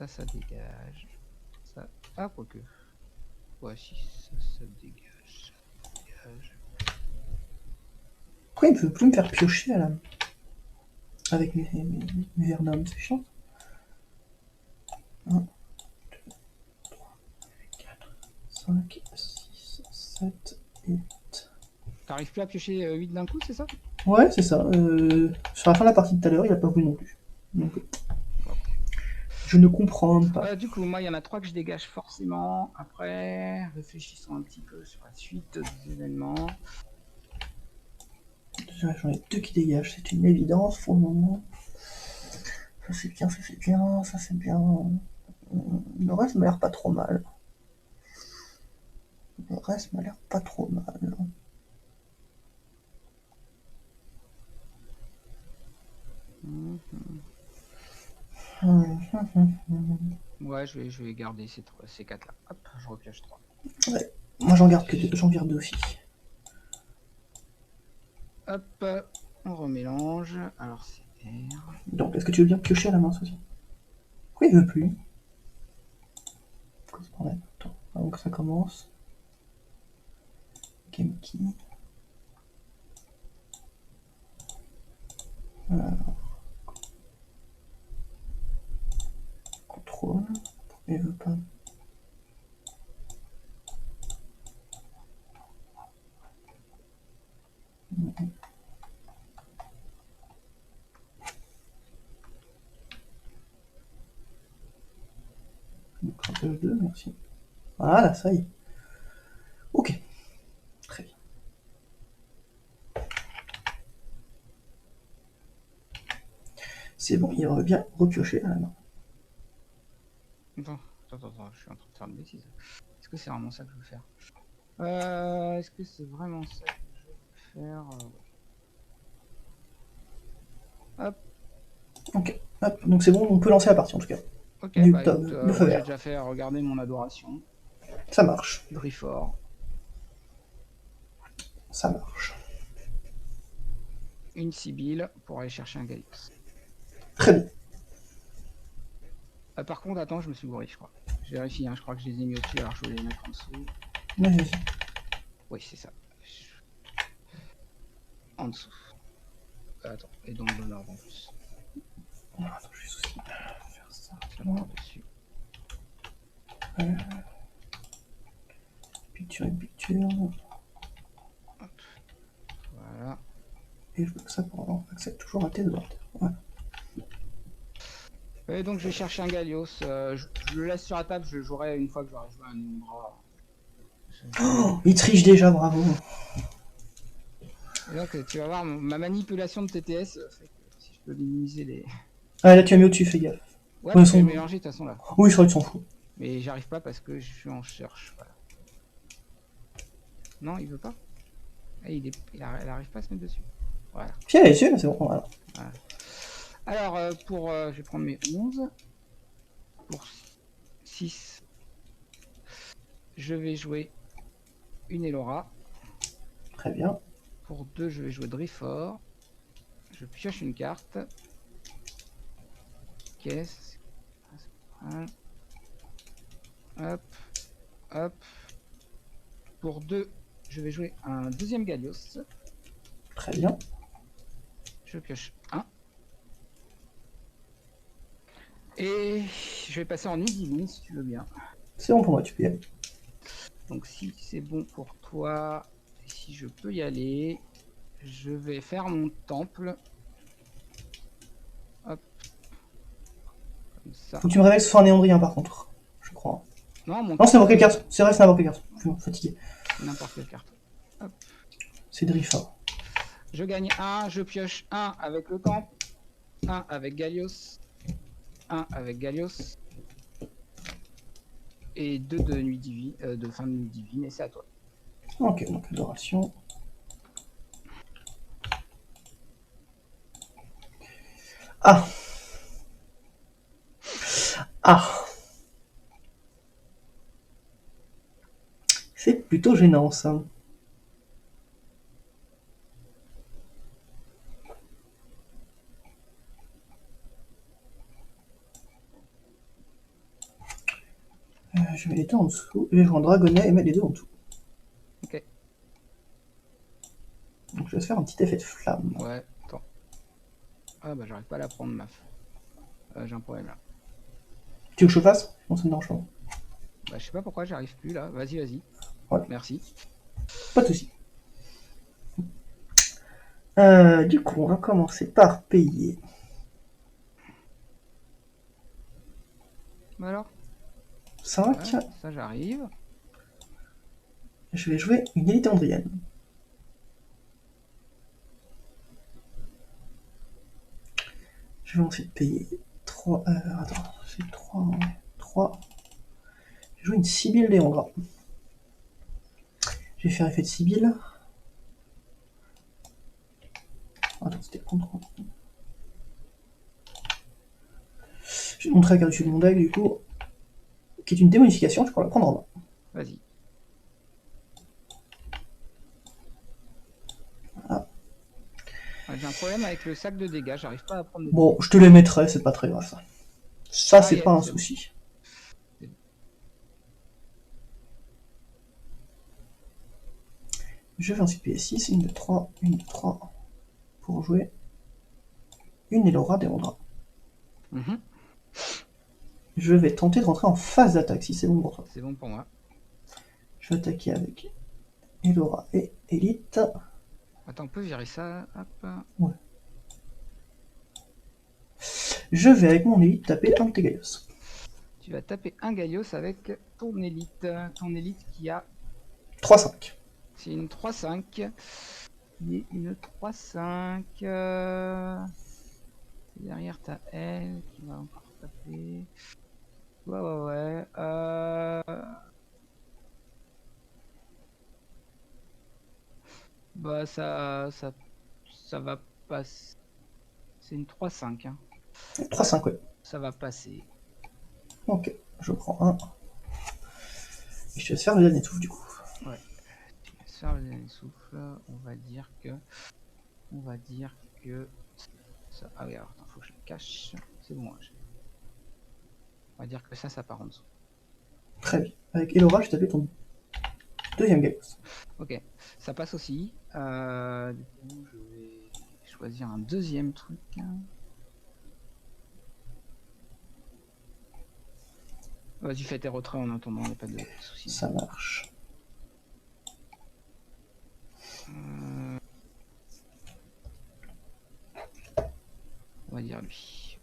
ça dégage. Ça... Ah, quoique. Ouais, si, ça dégage. Ça dégage. Pourquoi il ne peut plus me faire piocher à la... avec mes Vernum, c'est chiant. 1, 2, 3, 4, 5, 6, 7, 8. T'arrives plus à piocher 8 d'un coup, c'est ça? Ouais, c'est ça. Sur la fin de la partie de tout à l'heure, il a pas voulu non plus. Donc, je ne comprends pas. Du coup, moi, il y en a 3 que je dégage forcément. Après, réfléchissons un petit peu sur la suite des événements. Déjà, j'en ai 2 qui dégagent, c'est une évidence pour le moment. Ça c'est bien, ça c'est bien, ça c'est bien. Le reste m'a l'air pas trop mal. Le reste m'a l'air pas trop mal. Ouais, je vais garder ces 4 là. Hop, je repioche 3. Ouais. Moi j'en garde que 2, j'en garde 2 aussi. Hop, on remélange. Alors c'est R. Donc, est-ce que tu veux bien piocher à la main, aussi? Pourquoi il veut plus? Pourquoi ce problème? Attends, avant que ça commence. Game key. Alors. Contrôle. Pourquoi il veut pas? Craquage 2, merci. Voilà, ça y est. Ok. Très bien. C'est bon, il aurait bien repioché à la main. Attends, je suis en train de faire une bêtise. Est-ce que c'est vraiment ça que je veux faire? Est-ce que c'est vraiment ça que je veux faire? Hop. Ok. Hop. Donc c'est bon, on peut lancer la partie en tout cas. Ok, Du bah top, écoute, le feu moi j'ai vert. déjà fait regarder mon adoration. Ça marche. Driffort. Ça marche. Une Sibylle pour aller chercher un Gaius. Très bien. Par contre, attends, je me suis gouré, je crois. Je vérifie, hein, je crois que je les ai mis au-dessus, alors je vais les mettre en dessous. Vas-y. Oui, c'est ça. En dessous. Attends, et dans le bon ordre en plus. Attends, je vais aussi faire ça. Je la par-dessus. Picture et picture. Hop. Voilà. Et je veux que ça pour avoir accès toujours à tes doigts. Voilà. Et donc je vais chercher un Galios. Je le laisse sur la table, je le jouerai une fois que j'aurai joué un Umbra. Oh, il triche déjà, bravo. Et donc tu vas voir, ma manipulation de TTS fait que si je peux minimiser les... Ah, là tu as mis au-dessus, fais gaffe. Ouais, mais je vais Son... mélanger de toute façon là. Oui, ça, il s'en fout. Mais j'arrive pas parce que je suis en cherche. Voilà. Non, il veut pas. Elle arrive pas à se mettre dessus. Voilà. Si, elle est dessus, c'est bon. Voilà. Alors, je vais prendre mes 11. Pour 6, je vais jouer une Elora. Très bien. Pour 2, je vais jouer Driffort. Je pioche une carte. Caisse. Hop. Hop. Pour 2, je vais jouer un deuxième Galios. Très bien. Je pioche 1. Et je vais passer en nuit divine si tu veux bien. C'est bon pour moi, tu peux y aller. Donc si c'est bon pour toi, si je peux y aller, je vais faire mon temple. Hop. Comme ça. Faut que tu me révèles ce soit un néandrien par contre. Je crois. Non, mon Non, c'est n'importe quelle carte. C'est vrai, c'est n'importe quelle carte. Je suis fatigué. C'est n'importe quelle carte. Hop. C'est Driffort. Je gagne 1, je pioche 1 avec le temple, 1 avec Galios, 1 avec Galios, et 2 de nuit divine, de fin de nuit divine, et c'est à toi. Ok, donc adoration. Ah. Ah. C'est plutôt gênant ça. Je mets les deux en dessous. Et je joue un dragonnet et mettre les deux en dessous. Ok. Donc je vais se faire un petit effet de flamme. Ouais, attends. Ah bah j'arrive pas à la prendre, maf. J'ai un problème là. Tu veux que je fasse? Non, ça me dérange pas. Bah je sais pas pourquoi j'arrive plus là. Vas-y, vas-y. Ouais. Merci. Pas de soucis. Du coup, on va commencer par payer. Bah alors 5. ouais, ça j'arrive. Je vais jouer une élite andrienne. Je vais ensuite payer 3. Attends, c'est 3. 3. Je vais jouer une Sibylle Léandra. Je vais faire effet de Sibylle. Attends, c'était contre. Je vais montrer la carte dessus de mon deck, du coup, qui est une démonification, je pourrais la prendre en main. Vas-y. Ah. Ouais, j'ai un problème avec le sac de dégâts, j'arrive pas à prendre de Bon, dégâts. je te les mettrai, c'est pas très grave ça. Ça, Ah, c'est yes, pas un c'est bon. souci. C'est bon. Je vais ensuite payer 6, une de 3, une de 3, pour jouer une Elora Déandra. Mhm. Je vais tenter de rentrer en phase d'attaque, si c'est bon pour toi. C'est bon pour moi. Je vais attaquer avec Elora et Elite. Attends, on peut virer ça. Hop. Ouais. Je vais avec mon Elite taper un de tes Gaios. Tu vas taper un Gaios avec ton élite. Ton élite qui a. 3-5. C'est une 3-5. Qui est une 3-5. Derrière, t'as elle qui va encore taper. Ouais, ouais, ouais. Bah, ça va passer. C'est une 3-5. Hein. 3-5, ouais. Ça va passer. Ok, je prends un. Et je te laisse faire le dernier tour du coup. Ouais. Tu vas faire le dernier souffle. On va dire que. On va dire que. Ça... Ah oui, alors, attends, faut que je le cache. C'est bon. On va dire que ça part en dessous. Très bien. Avec Elora, je vais taper ton deuxième Gaios. Ok, ça passe aussi. Du coup, je vais choisir un deuxième truc. Vas-y, fais tes retraits en attendant, il n'y a pas de soucis. Ça marche. On va dire lui.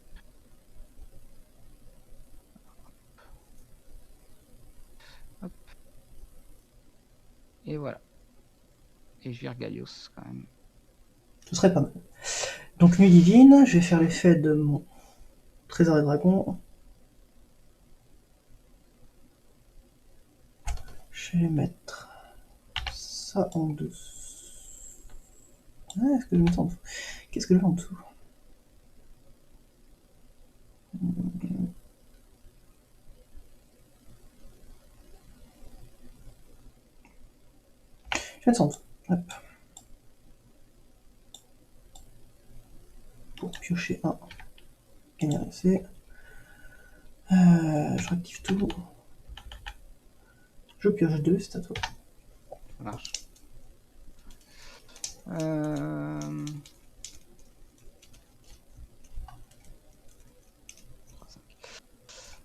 Hop. Et voilà. Et je vire Galios quand même. Ce serait pas mal. Donc Nuit Divine, je vais faire l'effet de mon Trésor des Dragons. Je vais mettre ça en dessous. Ah, est-ce que je mets ça en dessous? Qu'est-ce que je mets en dessous? Je vais mettre ça en dessous. Hop. Pour piocher un. Gagner un essai. Je réactive tout. Je pioche 2, c'est à toi. Ça marche.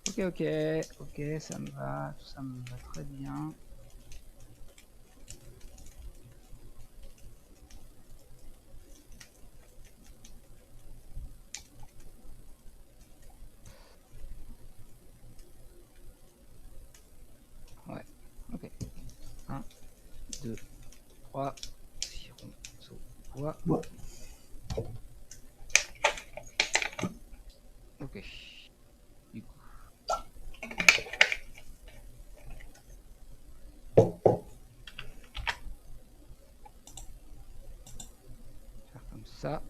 Ok, ok, ok, ça me va, tout ça me va très bien. Ouais, ok. 1, 2, 3, Siron, saut, bois. Ouais. Ok. Du coup. Faire comme ça.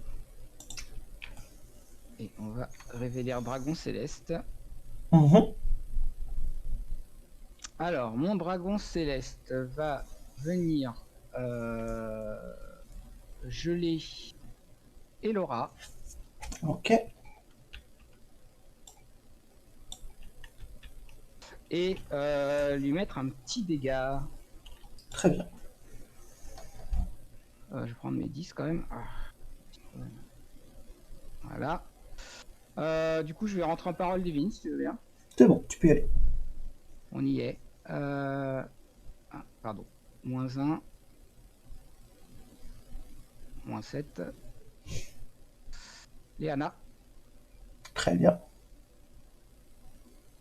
Et on va révéler Dragon Céleste. Mhm. Alors, mon Dragon Céleste va venir geler Elora. Ok. et lui mettre un petit dégât. Très bien. Je vais prendre mes 10 quand même. Ah. Voilà. Du coup, je vais rentrer en parole divine si tu veux bien. C'est bon, tu peux y aller. On y est. Ah, pardon. -1. -7. Léana Très bien.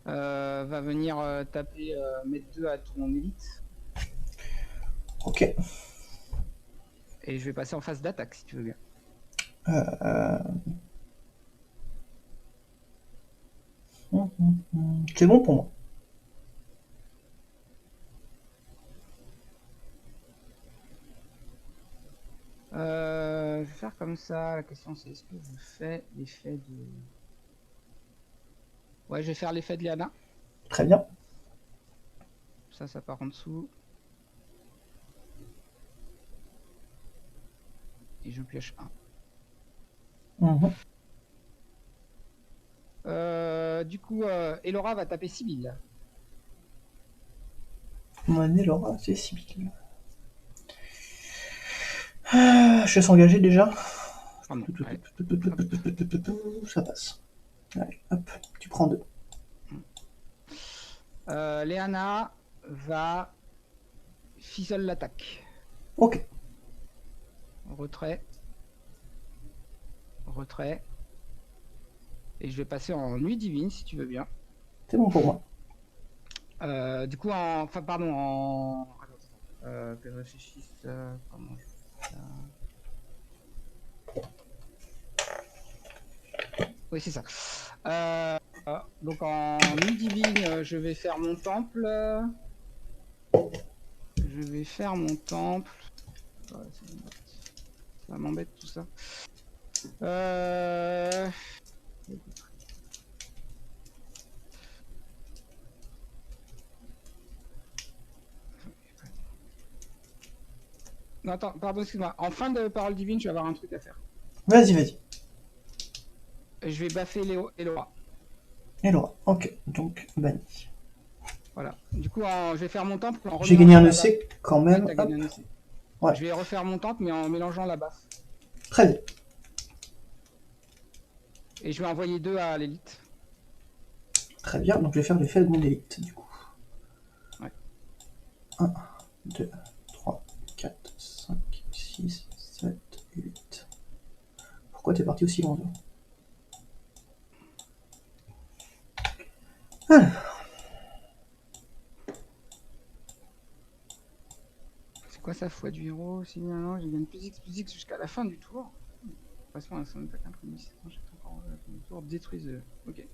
va venir taper, mettre 2 à ton élite. Ok. Et je vais passer en phase d'attaque si tu veux bien. C'est bon pour moi. Je vais faire comme ça. La question c'est est-ce que je fais l'effet de... Ouais, je vais faire l'effet de Léana. Très bien. Ça part en dessous. Et je pioche 1. Du coup, Elora va taper Sibyl. Laura, c'est Sibyl. Je vais s'engager déjà. Pardon, allez. Ça passe. Allez, hop, tu prends 2. Léana va fizzle l'attaque. Ok. Retrait. Retrait. Et je vais passer en nuit divine si tu veux bien. C'est bon pour moi. Du coup, enfin, pardon, en. Que je réfléchisse. Comment je fais ça. Oui, c'est ça. Donc en nuit divine, je vais faire mon temple. Je vais faire mon temple. Ouais, ça m'embête tout ça. Non, attends, pardon, excuse-moi. En fin de parole divine, je vais avoir un truc à faire. Vas-y, vas-y. Je vais baffer Elora. Elora, ok. Donc, banni. Voilà. Du coup, je vais faire mon temple en J'ai gagné un remélangeant EC quand même. Ouais, t'as gagné un EC. Ouais. Je vais refaire mon temple, mais en mélangeant la baffe. Très bien. Et je vais envoyer 2 à l'élite. Très bien, donc je vais faire l'effet de mon élite, du coup. Ouais. 1, 2, 3, 4, 5, 6, 7, 8. Pourquoi t'es parti aussi loin? Alors. C'est quoi ça, foi du héros? Si non, je gagne plus X jusqu'à la fin du tour. Passons à son attaque imprimée. J'ai encore le tour. Détruise. Ok.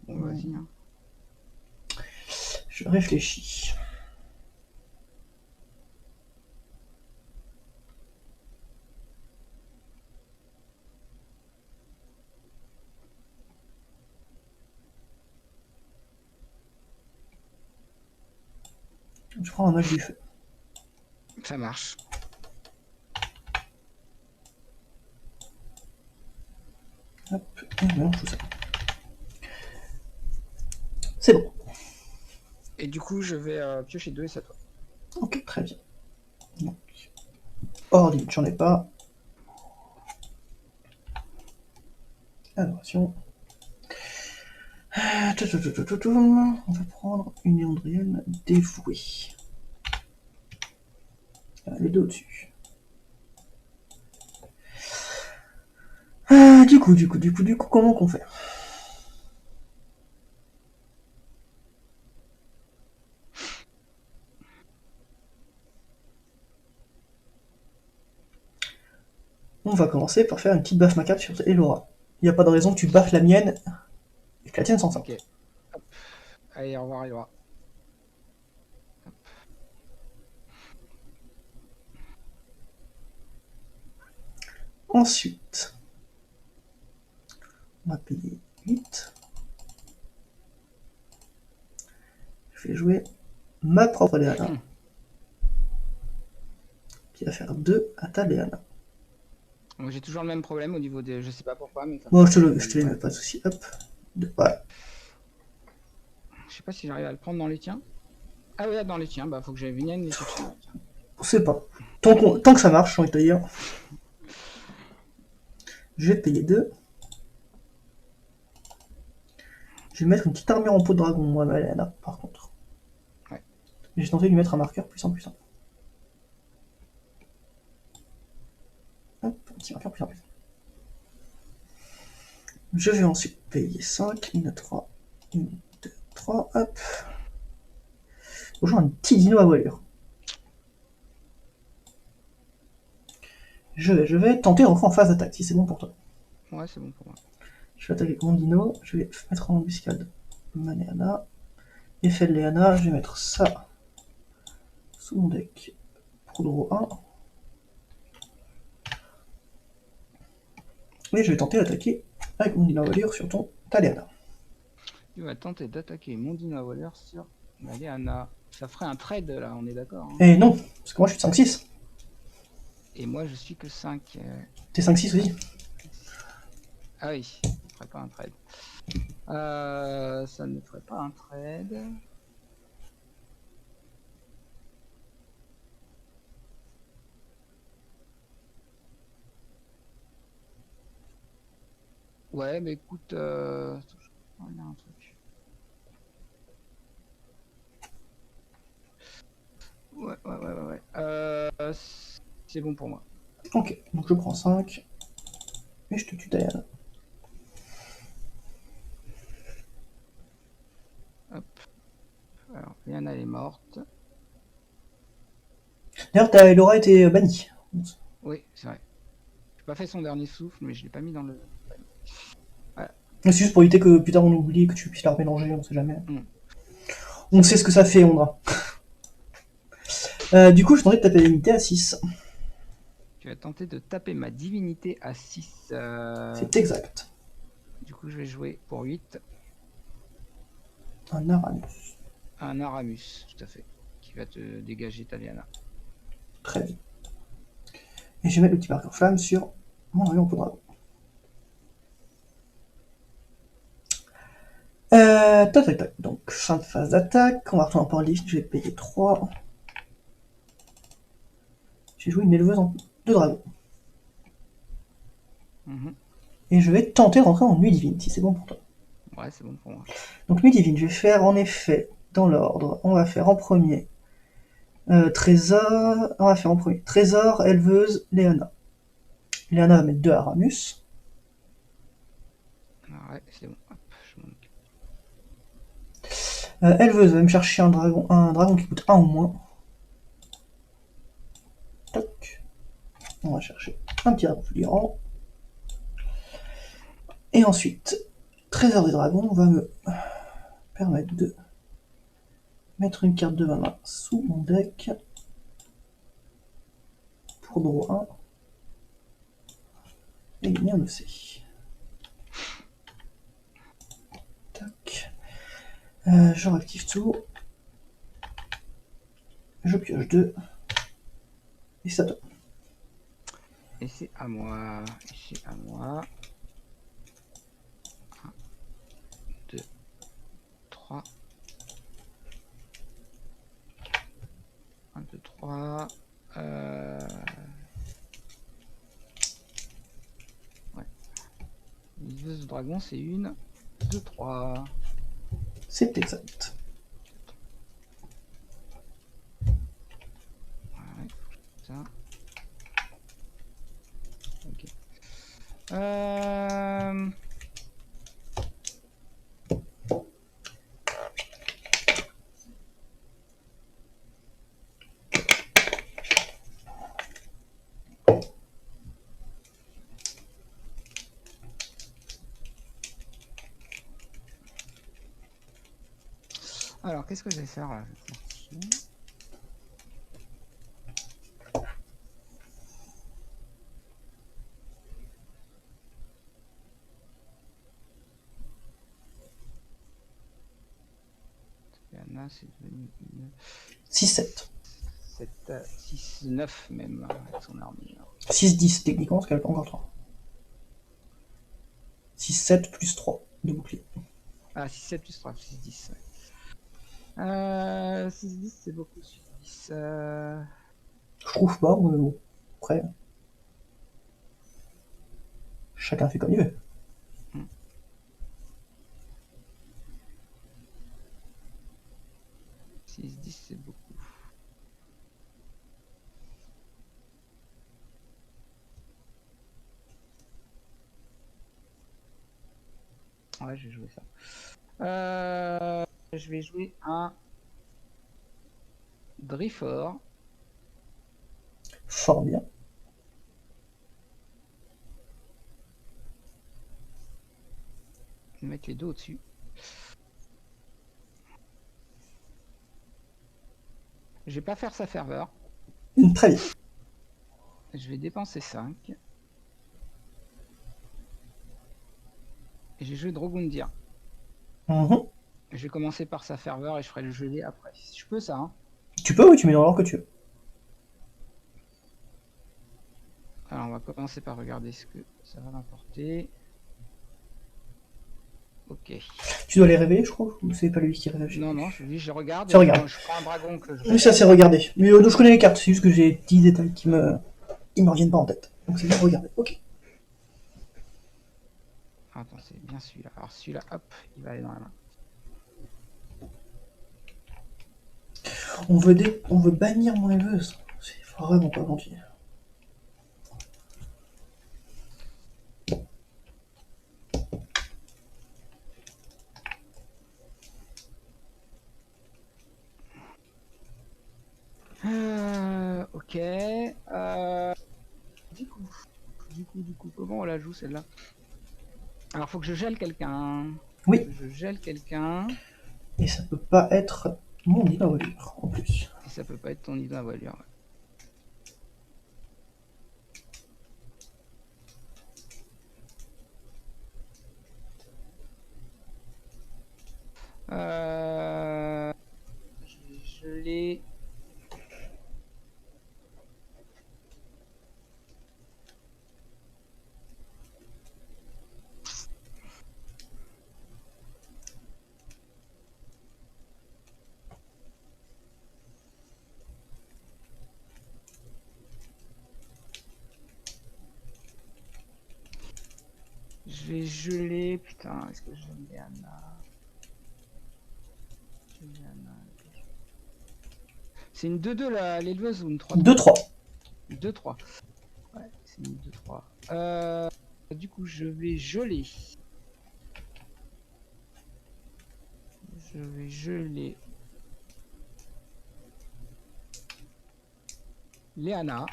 Bon, vas-y. Hein. Je réfléchis. Je prends un mage du feu. Ça marche. Hop, et je mélange tout ça. C'est bon. Et du coup, je vais piocher 2 et c'est à toi. Ok, très bien. Donc, hors limite, j'en ai pas. Adoration. On va prendre une Éandrienne dévouée. Les 2 au-dessus. Du coup, comment qu'on fait? On va commencer par faire une petite baffe macabre sur Elora. Il n'y a pas de raison que tu baffes la mienne et que la tienne s'en sorte. Ok. Hop. Allez, au revoir, Elora. Ensuite, on va payer 8. Je vais jouer ma propre Léana, qui va faire 2 à ta Léana. J'ai toujours le même problème au niveau des... Je sais pas pourquoi, mais... Bon, je te les mets, pas de soucis. Hop. Voilà. sais pas si j'arrive à le prendre dans les tiens. Ah ouais, dans les tiens, bah faut que j'aille vienne les chercher. On sait pas. Tant que ça marche, j'ai envie de te dire. Je vais payer 2. Je vais mettre une petite armure en peau de dragon, moi, Malena, par contre. Ouais. J'ai tenté de lui mettre un marqueur puissant. Hop, un petit marqueur puissant. Je vais ensuite payer 5, 1, 3, 1, 2, 3, hop. Rejoins un petit dino à voilure. Je vais tenter de rentrer en phase d'attaque, si c'est bon pour toi. Ouais, c'est bon pour moi. Je vais attaquer mon dino, je vais mettre en embuscade ma Léana. Effet de Léana, je vais mettre ça sous mon deck pour draw 1. Et je vais tenter d'attaquer avec mon dino à voilure sur ton Léana. Tu vas tenter d'attaquer mon dino à voleur sur ma Léana. Ça ferait un trade là, on est d'accord. Hein. Et non, parce que moi je suis de 5-6. Et moi je suis que 5. T'es 5-6 aussi. Ah oui, ça ne ferait pas un trade. Ça ne ferait pas un trade. Ouais, mais écoute, je vais regarder un truc. Ouais. C'est bon pour moi. Ok, donc je prends 5. Et je te tue Diana. Hop. Alors, Léana est morte. D'ailleurs, elle aura été bannie. Oui, c'est vrai. J'ai pas fait son dernier souffle, mais je l'ai pas mis dans le. Voilà. C'est juste pour éviter que plus tard on oublie, que tu puisses la remélanger, on sait jamais. Mm. On sait ce que ça fait, Ondra. Du coup, je tenter de taper l'unité à 6. Tu vas tenter de taper ma divinité à 6. C'est exact. Du coup, je vais jouer pour 8. Un Aramus. Un Aramus, tout à fait. Qui va te dégager ta Léana. Très bien. Et je vais mettre le petit marqueur flamme sur mon avion pour dragon. Tac. Donc, fin de phase d'attaque. On va retourner en port lift. Je vais payer 3. J'ai joué une éleveuse de dragon. Et je vais tenter de rentrer en nuit divine, si c'est bon pour toi. Ouais, c'est bon pour moi. Donc nuit divine, je vais faire en effet, dans l'ordre, on va faire en premier Trésor, éleveuse, Léana. Léana va mettre 2 Aramus. Ouais, c'est bon. Hop, je m'en occupe. Éleveuse va me chercher un dragon qui coûte 1 ou moins. Toc. On va chercher un petit dragon fulgurant. Et ensuite, Trésor des dragons va me permettre de mettre une carte de ma main sous mon deck pour draw 1 et gagner un EC. Tac. Je réactive tout. Je pioche 2. Et ça tombe. Et c'est à moi. 1, 2, 3. 1, 2, 3. Ouais. L'éleveuse de dragon, c'est 1, 2, 3. C'est exact. Ouais, ça. Ok. Alors, qu'est-ce que je vais faire là? Léana, c'est devenu une 6-7. 6, 9 même, avec son armure. 6-10 techniquement, parce qu'elle n'a pas encore 3. 6-7 plus 3 de bouclier. Ah, 6, 7 plus 3, 6, 10. Ouais. 6-10, c'est beaucoup. 6-10. Je trouve pas, mais bon. Après, chacun fait comme il veut. 6-10, c'est beaucoup. Ouais, je vais jouer ça. Je vais jouer un Drifor. Fort bien. Mettre les deux au-dessus. Je vais pas faire sa ferveur. Très bien. Je vais dépenser 5. Et j'ai joué Drogundir. Mhm. Je vais commencer par sa ferveur et je ferai le gelé après. Si je peux ça, hein. Tu peux, oui, tu mets dans l'ordre que tu veux. Alors on va commencer par regarder ce que ça va m'apporter. Ok. Tu dois les réveiller, je crois. Ou c'est pas lui qui réveille. Non, non, je regarde. Ça regarde. Je prends un dragon que je Oui, ça c'est regardé. Mais je connais les cartes, c'est juste que j'ai 10 détails qui me reviennent pas en tête. Donc c'est juste regarder. Ok. Attends, c'est bien celui-là. Alors celui-là, hop, il va aller dans la main. On veut bannir mon éleveuse. C'est vraiment pas gentil. Ok. Du coup, comment on la joue celle-là? Alors faut que je gèle quelqu'un. Oui. Je gèle quelqu'un. Et ça peut pas être mon île à voilure, en plus. Et ça peut pas être ton idole à voilure. Ouais. Je vais geler. Je vais geler. Putain, est-ce que j'aime Léana? C'est une 2-2 l'éleveuse ou une 3-3? 2-3. 2-3. Ouais, c'est une 2-3. Du coup, je vais geler. Je vais geler Léana.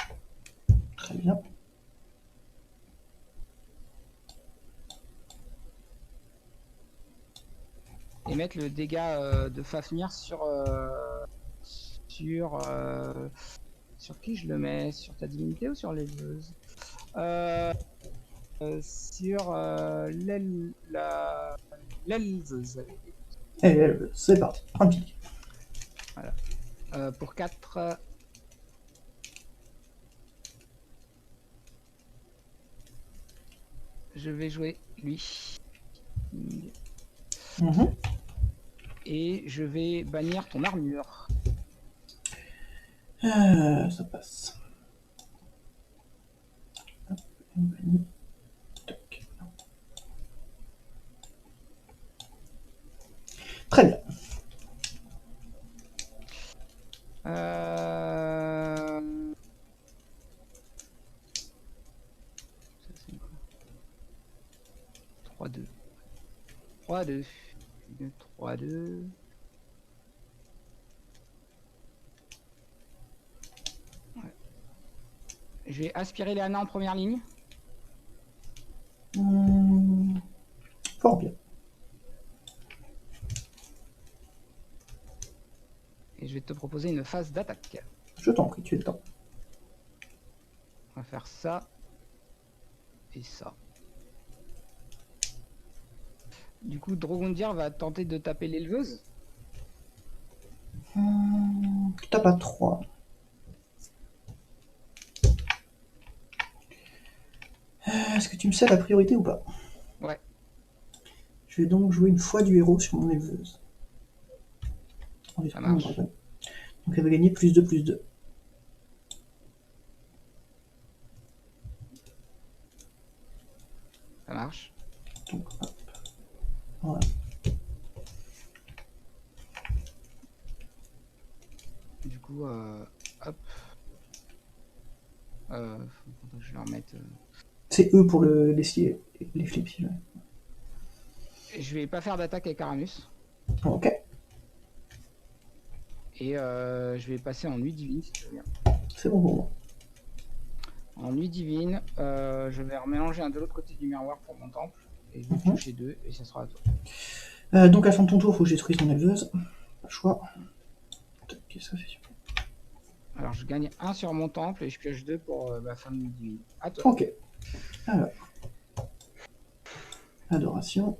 Très bien. Et mettre le dégât de Fafnir sur qui je le mets? Sur ta divinité ou sur l'éleveuse? Sur l'éleveuse. Et c'est parti. Un petit. Voilà. Pour 4. Je vais jouer lui. Mhm. Et je vais bannir ton armure. Ça passe. Hop, une bannie. Toc. Très bien. Ça, c'est quoi? 3-2. 3-2. 3-2. Ouais. Je vais aspirer Léana en première ligne. Fort bien. Et je vais te proposer une phase d'attaque. Je t'en prie, tu es le temps. On va faire ça. Et ça. Du coup, Drogundir va tenter de taper l'éleveuse. T'as pas 3. Est-ce que tu me sais la priorité ou pas? Ouais. Je vais donc jouer une fois du héros sur mon éleveuse. sans Ça détruire mon marche. dragon. Donc elle va gagner plus 2, plus 2. Ça marche. Donc, hop. Voilà. Du coup, hop. Faut que je leur mette. C'est eux pour les flips. Si jamais. Je vais pas faire d'attaque avec Aramus. Ok, Et je vais passer en nuit divine si tu veux bien. c'est bon pour moi. En nuit divine, je vais remélanger un de l'autre côté du miroir pour mon temple. Et je vais piocher 2 et ça sera à toi. Donc à la fin de ton tour, il faut que je détruise mon éleveuse. Pas le choix. Ok, ça fait super. Alors je gagne 1 sur mon temple et je pioche 2 pour la fin de nuit divine. À toi. Ok. Alors. Adoration.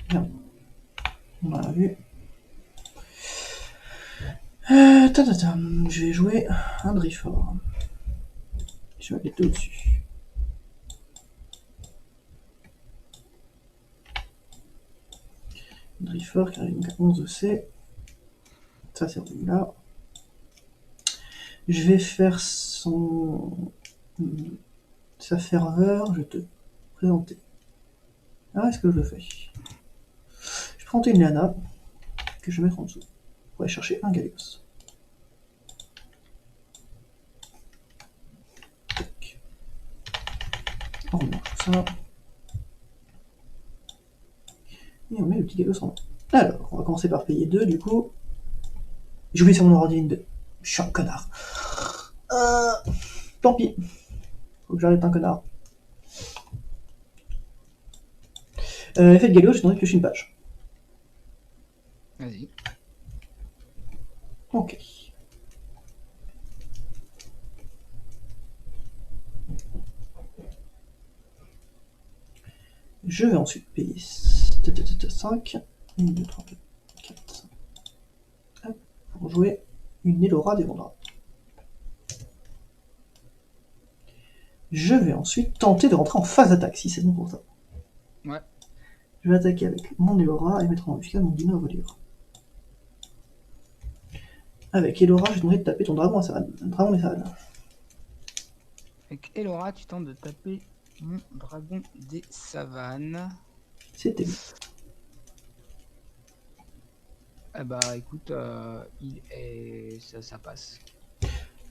Bien. On a vu. Je vais jouer un Driffort. Je vais mettre au-dessus. Driffort qui arrive donc à 11 C. Ça c'est revenu là. Je vais faire sa ferveur. Je vais te présenter. Ah, est-ce que je le fais? Je vais présenter une Lana que je vais mettre en dessous. Pour aller chercher un Gallios. On remélange tout ça. Et on met le petit Gallios en haut. Alors, on va commencer par payer 2 du coup. J'oublie sur mon ordi 2. Je suis un connard. Tant pis. Faut que j'arrête un connard. Effet de Gallios, j'ai demandé de piocher une page. Vas-y. Ok. Je vais ensuite payer 5. 1, 2, 3, 4. Hop, pour jouer une Elora des Vendras. Je vais ensuite tenter de rentrer en phase d'attaque, si c'est bon pour toi. Ouais. Je vais attaquer avec mon Elora et mettre en embuscade mon Dino à volure. Avec Elora, je vais demander de taper ton dragon des salades. Avec Elora, tu tentes de taper mon dragon des savanes. C'était lui. Eh bah écoute, ça passe.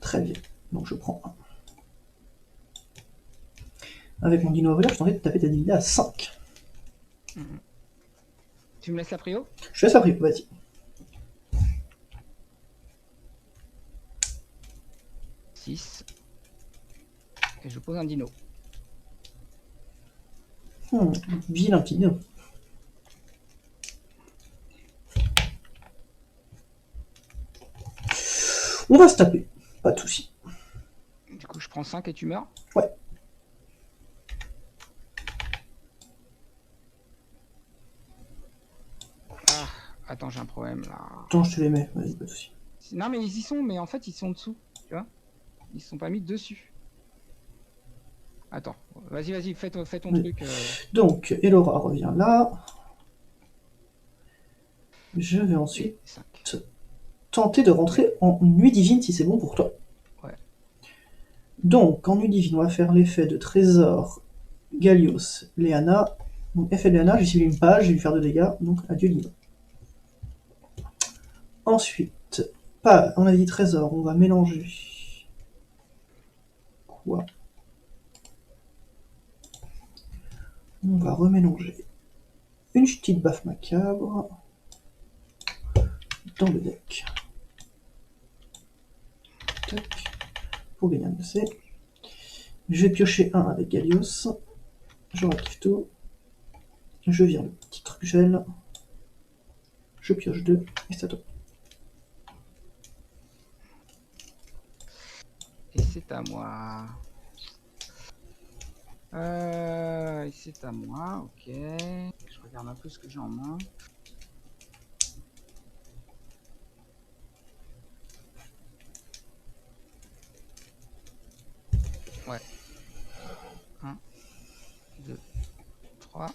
Très bien. Donc je prends 1. Avec mon Dino à volure, je vais tenter de taper ta divinité à 5. Tu me laisses la prio? Je laisse la prio, vas-y. Et je pose un dino. Vilain petit dino. On va se taper, pas de soucis. Du coup, je prends 5 et tu meurs? Ouais. Ah, attends, j'ai un problème là. Attends, je te les mets, vas-y, pas de soucis. Non, mais ils y sont, mais en fait, ils sont dessous, tu vois? Ils se sont pas mis dessus. Attends, vas-y, fais ton Oui. truc. Donc, Elora revient là. Je vais ensuite tenter de rentrer en nuit divine si c'est bon pour toi. Ouais. Donc, en nuit divine, on va faire l'effet de Trésor, Gallios, Léana. Donc, effet de Léana, j'ai ciblé une page, je vais lui faire 2 dégâts, donc adieu Lino. Ensuite, on a dit Trésor, on va mélanger. Quoi? On va remélanger une petite baffe macabre dans le deck. Tac. Pour gagner un DC. Je vais piocher 1 avec Gallios. Je réactive tout. Je vire le petit truc gel. Je pioche 2 et c'est à toi. Et c'est à moi. Et c'est à moi, ok. Je regarde un peu ce que j'ai en main. Ouais. 1, 2, 3.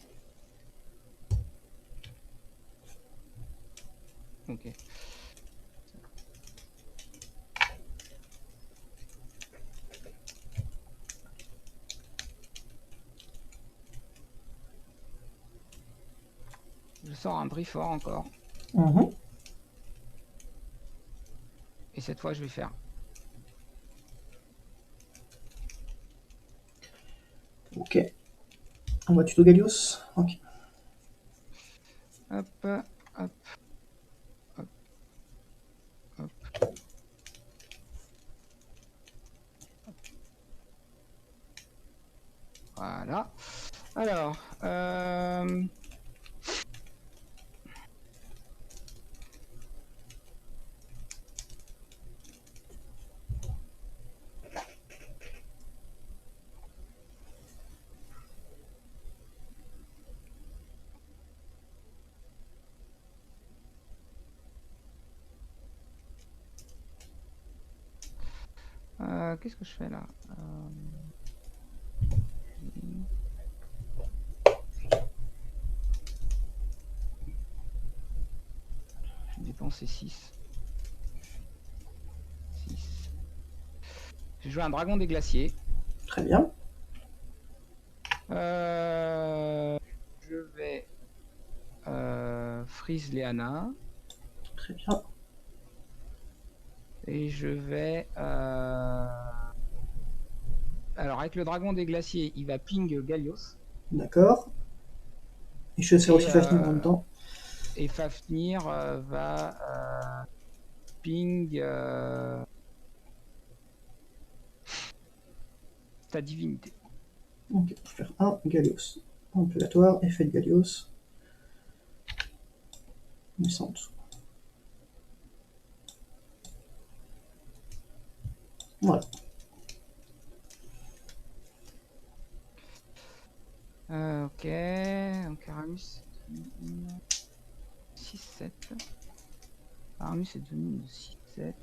Ok. Je sors un Drifort encore. Mhm. Et cette fois, je vais faire. Ok. On va tuto Gallios. Ok. Hop, hop, hop, hop. Voilà. Alors, qu'est-ce que je fais là? Je vais dépenser 6. 6. J'ai joué un dragon des glaciers. Très bien. Je vais freeze Léana. Très bien. Et je vais... Alors avec le dragon des glaciers, il va ping Gallios. D'accord. Et je vais faire aussi Fafnir en même temps. Et Fafnir va ping ta divinité. Ok, on va faire un Gallios. Ambulatoire, effet de Gallios. Mais ça en dessous. Voilà. Ok, donc Aramis 6-7. Aramis est devenu une 6-7.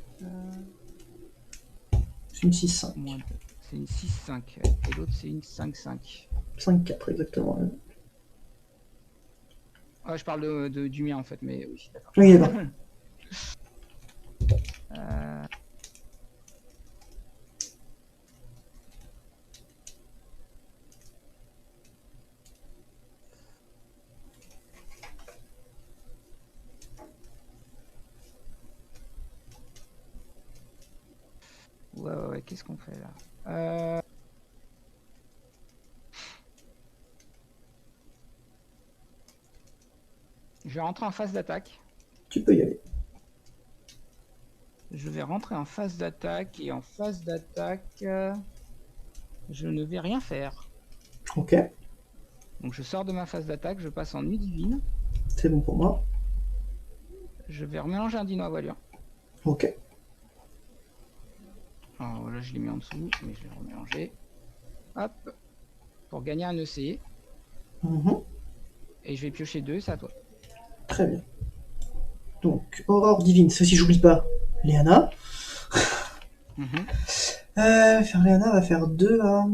C'est une 6-5. C'est une 6-5. Et l'autre c'est une 5-5. 5-4 exactement. Ah, je parle du mien en fait, mais oui, d'accord. Oui, d'accord. Ouais, qu'est-ce qu'on fait là? Je vais rentrer en phase d'attaque. Tu peux y aller. Je vais rentrer en phase d'attaque et en phase d'attaque, je ne vais rien faire. Ok. Donc je sors de ma phase d'attaque, je passe en nuit divine. C'est bon pour moi. Je vais remélanger un dino à voilure. Ok. Alors voilà, je l'ai mis en dessous, mais je vais remélanger. Hop, pour gagner un EC. Mhm. Et je vais piocher 2, c'est à toi. Très bien. Donc, Aurore divine, ceci j'oublie pas. Léana. Mhm. Faire Léana va faire 2 à.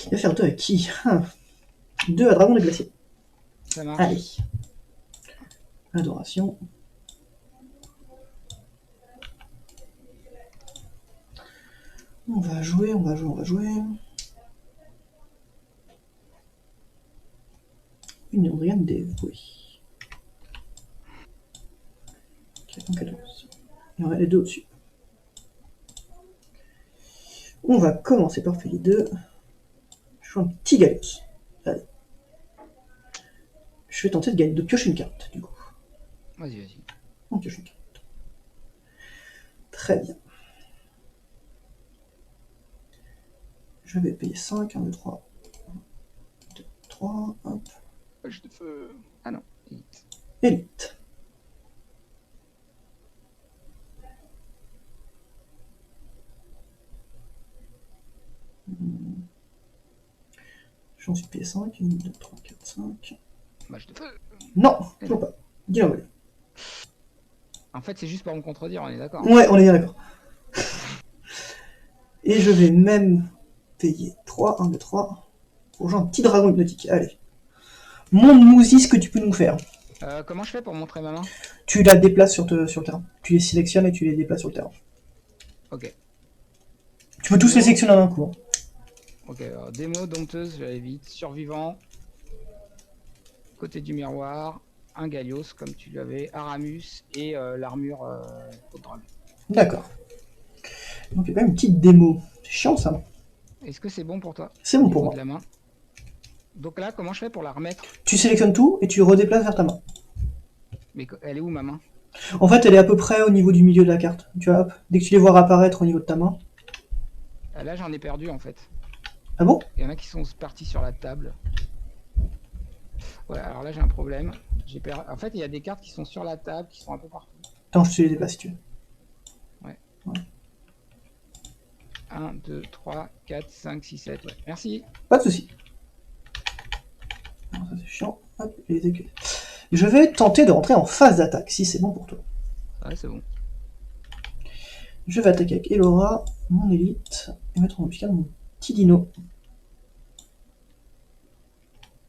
Il va faire 2 à qui? 2 à Dragon des Glaciers. Ça marche. Allez. Adoration. On va jouer. Une Andriane dévouée. Il y en a les deux au-dessus. On va commencer par faire les deux. Je fais un petit Gallios. Allez. Je vais tenter de piocher une carte, du coup. Vas-y. On pioche une carte. Très bien. Je vais payer 5, 1, 2, 3. 1, 2, 3, hop. Poche de feu. Ah non, élite. Élite. J'en suis payé 5. 1, 2, 3, 4, 5. Mage de feu. Non, toujours pas. Dis-le. En fait, c'est juste pour me contredire, on est d'accord. Ouais, on est bien d'accord. Et je vais même payer 3, 1, 2, 3. Pour jouer un petit dragon hypnotique. Allez. Montre-nous ce que tu peux nous faire. Comment je fais pour montrer ma main? Tu la déplaces sur le terrain. Tu les sélectionnes et tu les déplaces sur le terrain. Ok. Tu peux tous les sélectionner en un coup. Hein. Ok, alors démo, dompteuse, j'allais vite. Survivant. Côté du miroir. Un Gallios, comme tu l'avais. Aramus et l'armure au dragon. D'accord. Donc il y a quand même une petite démo. C'est chiant ça. Est-ce que c'est bon pour toi? C'est bon pour moi. De la main. Donc là, comment je fais pour la remettre? Tu sélectionnes tout et tu redéplaces vers ta main. Mais elle est où ma main? En fait, elle est à peu près au niveau du milieu de la carte. Tu vois, hop, dès que tu les vois apparaître au niveau de ta main. Là, j'en ai perdu en fait. Ah bon? Il y en a qui sont partis sur la table. Ouais, alors là, j'ai un problème. En fait, il y a des cartes qui sont sur la table, qui sont un peu partout. Attends, je te les déplace si tu veux. Ouais. 1, 2, 3, 4, 5, 6, 7. Ouais. Merci. Pas de soucis. Ça c'est chiant. Hop, je vais tenter de rentrer en phase d'attaque, si c'est bon pour toi. Ouais, c'est bon. Je vais attaquer avec Elora, mon élite, et mettre en embuscade mon petit dino.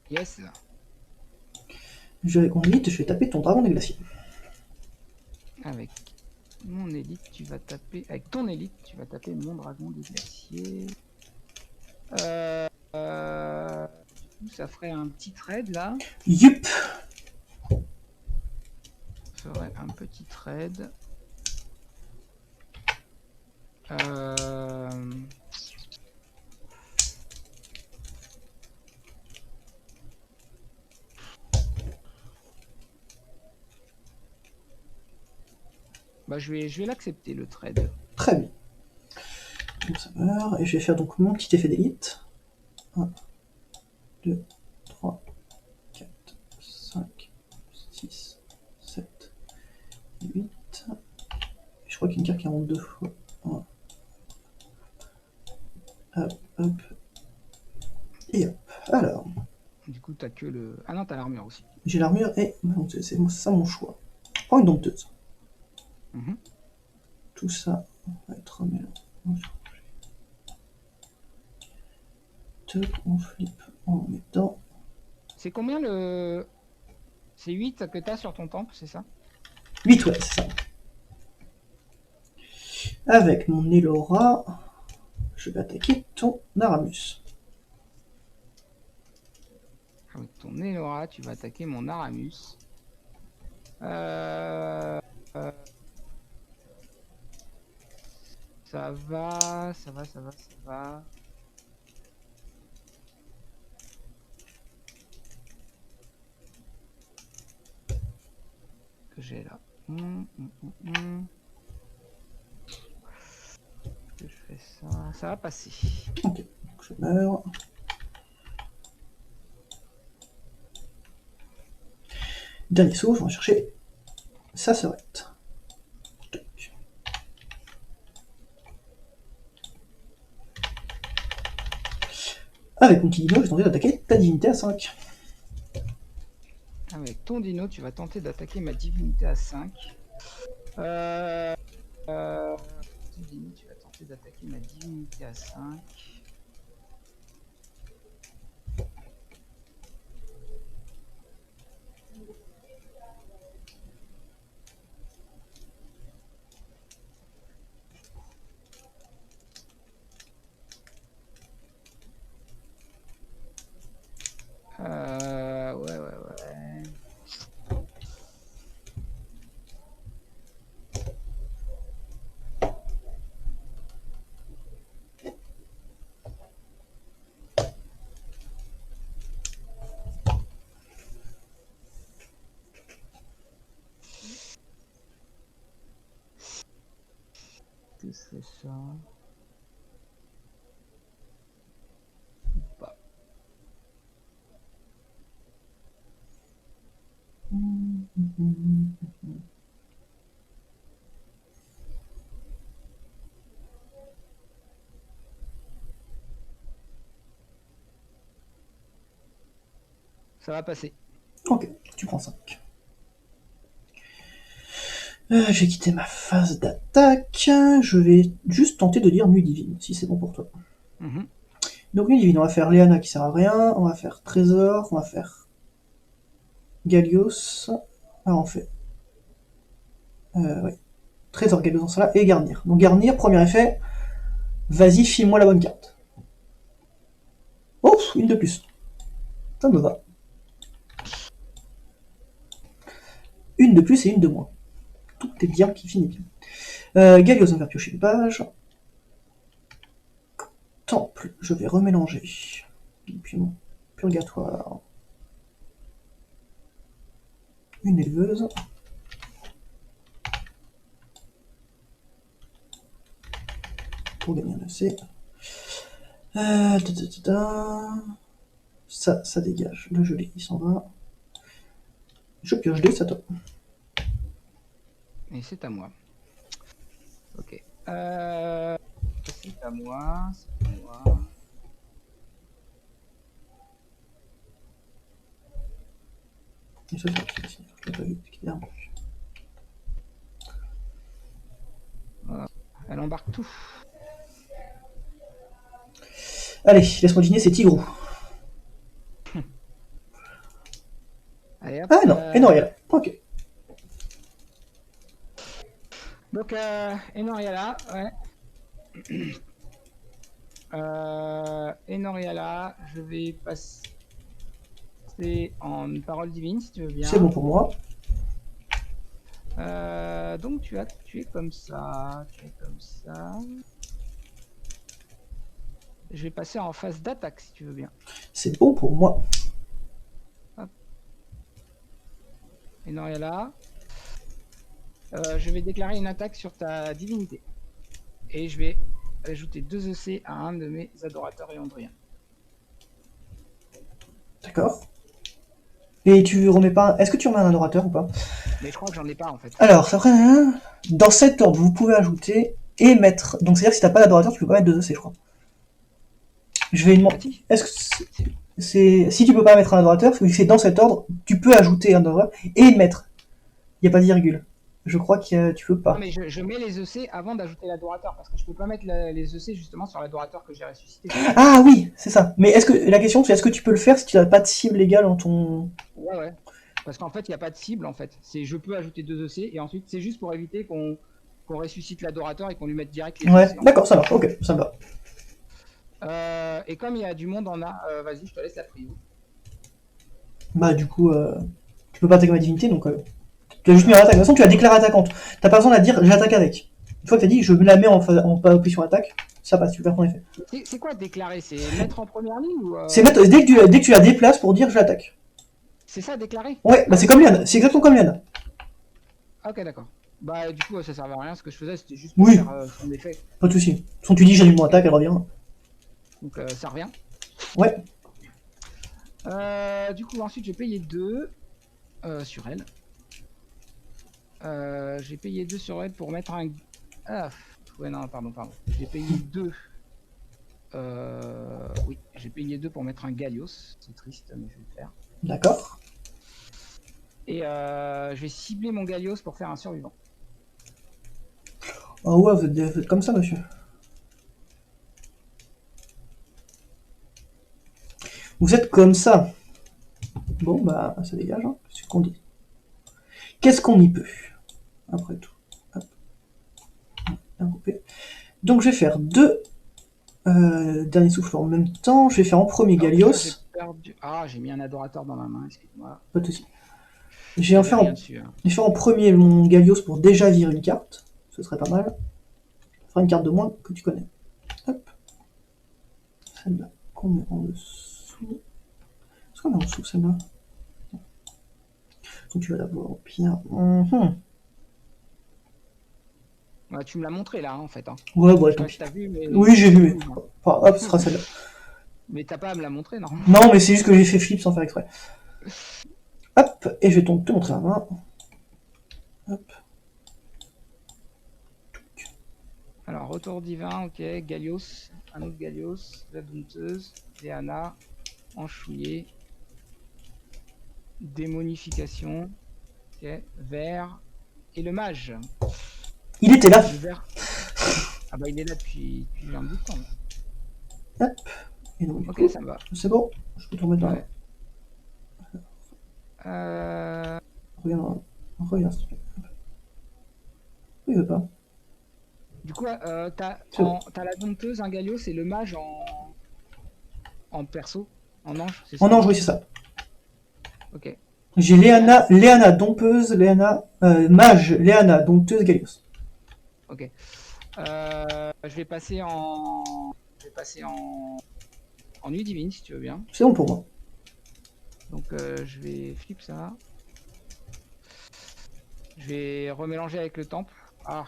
Yes. Je vais avec mon élite, je vais taper ton dragon des glaciers. Avec mon élite, tu vas taper... Avec ton élite, tu vas taper mon dragon des glaciers. Du coup, ça ferait un petit trade, là. Yup. Ça ferait un petit trade. Bah, je vais l'accepter, le trade. Très bien. Donc ça meurt, et je vais faire donc mon petit effet d'élite. 1, 2, 3, 4, 5, 6, 7, 8. Je crois qu'il y a une carte qui rentre 2 fois. Voilà. Hop, hop. Et hop. Alors. Du coup, t'as que le... Ah non, t'as l'armure aussi. J'ai l'armure et ma dompteuse. C'est ça mon choix. Je prends une dompteuse. Tout ça va être mélangé. On flippe en mettant. C'est combien le... C'est 8 que t'as sur ton temple, c'est ça? 8, ouais, c'est ça. Avec mon Elora, je vais attaquer ton Aramus. Avec ton Elora, tu vas attaquer mon Aramus. Ça va. Que j'ai là. Que je fais ça. Ça va passer. Ok, donc je meurs. Dernier saut, je vais chercher sa sœurette. Avec mon petit dino, je vais tenter d'attaquer ta divinité à 5. Avec ton dino, tu vas tenter d'attaquer ma divinité à 5. Ton dino, tu vas tenter d'attaquer ma divinité à 5. Ouais. Que je fais ça. Ou pas. Ça va passer. Ok, tu prends 5. J'ai quitté ma phase d'attaque. Je vais juste tenter de lire Nuit Divine, si c'est bon pour toi. Mhm. Donc Nuit Divine, on va faire Léana qui sert à rien, on va faire Trésor, on va faire Gallios. Ah, on fait. Ouais. Trésor, Gallios dans cela, et Garnir. Donc Garnir, premier effet, vas-y, file-moi la bonne carte. Oh, une de plus. Ça me va. Une de plus et une de moins. Tout est bien qui finit bien. Gallios, on va piocher une page. Temple, je vais remélanger. Et puis mon purgatoire. Une éleveuse. Pour gagner un AC. Ça dégage. Le gelé, il s'en va. Je pioche 2, ça tombe. Et c'est à moi. Ok. C'est à moi. C'est à moi. Et ça, je l'ai pas vu. Voilà. Elle embarque tout. Allez, laisse-moi deviner, c'est Tigrou. Allez, hop, Ah non, et non, il y a là. Ok. Donc, Enoriala, ouais. Enoriala, je vais passer en parole divine si tu veux bien. C'est bon pour moi. Donc tu es comme ça, tu es comme ça. Je vais passer en phase d'attaque si tu veux bien. C'est bon pour moi. Enoriala, je vais déclarer une attaque sur ta divinité. Et je vais ajouter 2 EC à un de mes adorateurs éandriens. D'accord. Et tu remets pas. Est-ce que tu remets un adorateur ou pas? Mais je crois que j'en ai pas en fait. Alors, ça ferait. Dans cet ordre, vous pouvez ajouter et mettre. Donc, c'est-à-dire que si t'as pas d'adorateur, tu peux pas mettre 2 EC, je crois. Je vais demander. Bah, Est-ce que c'est. Si tu peux pas mettre un adorateur, vu que c'est dans cet ordre, tu peux ajouter un adorateur et mettre. Il n'y a pas de virgule. Je crois que tu peux pas. Non mais je mets les EC avant d'ajouter l'adorateur parce que je peux pas mettre les EC justement sur l'adorateur que j'ai ressuscité. Ah oui, c'est ça. Mais est-ce que la question c'est est-ce que tu peux le faire si tu n'as pas de cible égale en ton. Ouais. Parce qu'en fait, il n'y a pas de cible en fait. C'est je peux ajouter 2 EC et ensuite c'est juste pour éviter qu'on ressuscite l'adorateur et qu'on lui mette direct les Ouais, EC. d'accord, ça marche. Ok, ça me va. Et comme il y a du monde en A, vas-y, je te laisse la prise. Bah du coup, tu peux pas attaquer ma divinité, donc tu as juste mis en attaque. De toute façon, tu la déclares attaquante. T'as pas besoin de dire j'attaque avec. Une fois que t'as dit je la mets en position attaque, ça passe, tu perds ton effet. C'est quoi déclarer? C'est mettre en première ligne ou C'est mettre dès que tu la déplaces pour dire je l'attaque. C'est ça déclarer? Ouais, bah c'est comme Liane, c'est exactement comme Liane. Ok, d'accord. Bah du coup, ça servait à rien. Ce que je faisais, c'était juste pour Oui. faire son effet. Pas de soucis. De toute façon, tu dis j'allume mon attaque, elle revient. Donc ça revient. Ouais. Du coup, ensuite, j'ai payé 2 sur elle. J'ai payé 2 sur elle pour mettre un... Ah, ouais, non, pardon. J'ai payé 2. Oui, j'ai payé 2 pour mettre un Gallios. C'est triste, mais je vais le faire. D'accord. Et je vais cibler mon Gallios pour faire un survivant. Ah ouais, vous êtes comme ça, monsieur. Vous êtes comme ça. Bon, bah, ça dégage, hein. C'est ce qu'on dit. Qu'est-ce qu'on y peut? Après tout. Hop. Donc, je vais faire 2 derniers souffles en même temps. Je vais faire en premier Gallios. Ah, j'ai mis un adorateur dans la main, excuse-moi. Pas de soucis. Je vais faire dessus, hein. en premier mon Gallios pour déjà virer une carte. Ce serait pas mal. Ça fera une carte de moins que tu connais. Hop. Celle-là, qu'on met en dessous. Est-ce qu'on met en dessous celle-là? Donc tu vas la voir bien. Ouais, tu me l'as montré là, en fait. Hein. Ouais, bon, Je sais tant pas pis. si t'as vu, mais... Oui, j'ai vu, mais. Enfin, hop, ce sera celle-là. Mais t'as pas à me la montrer, non? Non, mais c'est juste que j'ai fait flip sans faire exprès. Hop, et je vais donc te montrer la main. Hop. Alors, retour divin, ok. Gallios, un autre Gallios, la dompteuse, Léana, enchouillé. Démonification. Ok, vert. Et le mage. Il était là. Le vert. Ah bah il est là depuis un bout de temps. Hop. Et donc, du Ok, coup, ça me va. c'est bon. Je peux te remettre là. Ouais. Regarde, regarde, s'il te plaît. Oui, il veut pas. Du coup, C'est bon. t'as la dompteuse, un Galio, c'est le mage en perso, en ange, c'est En ça, hein? ange, oui, c'est ça. Ok. J'ai Léana, dompeuse, Léana, mage, Léana, dompteuse, Galios. Ok. Je vais passer en nuit divine si tu veux bien. C'est bon pour moi. Donc je vais flip ça. Je vais remélanger avec le temple. Ah.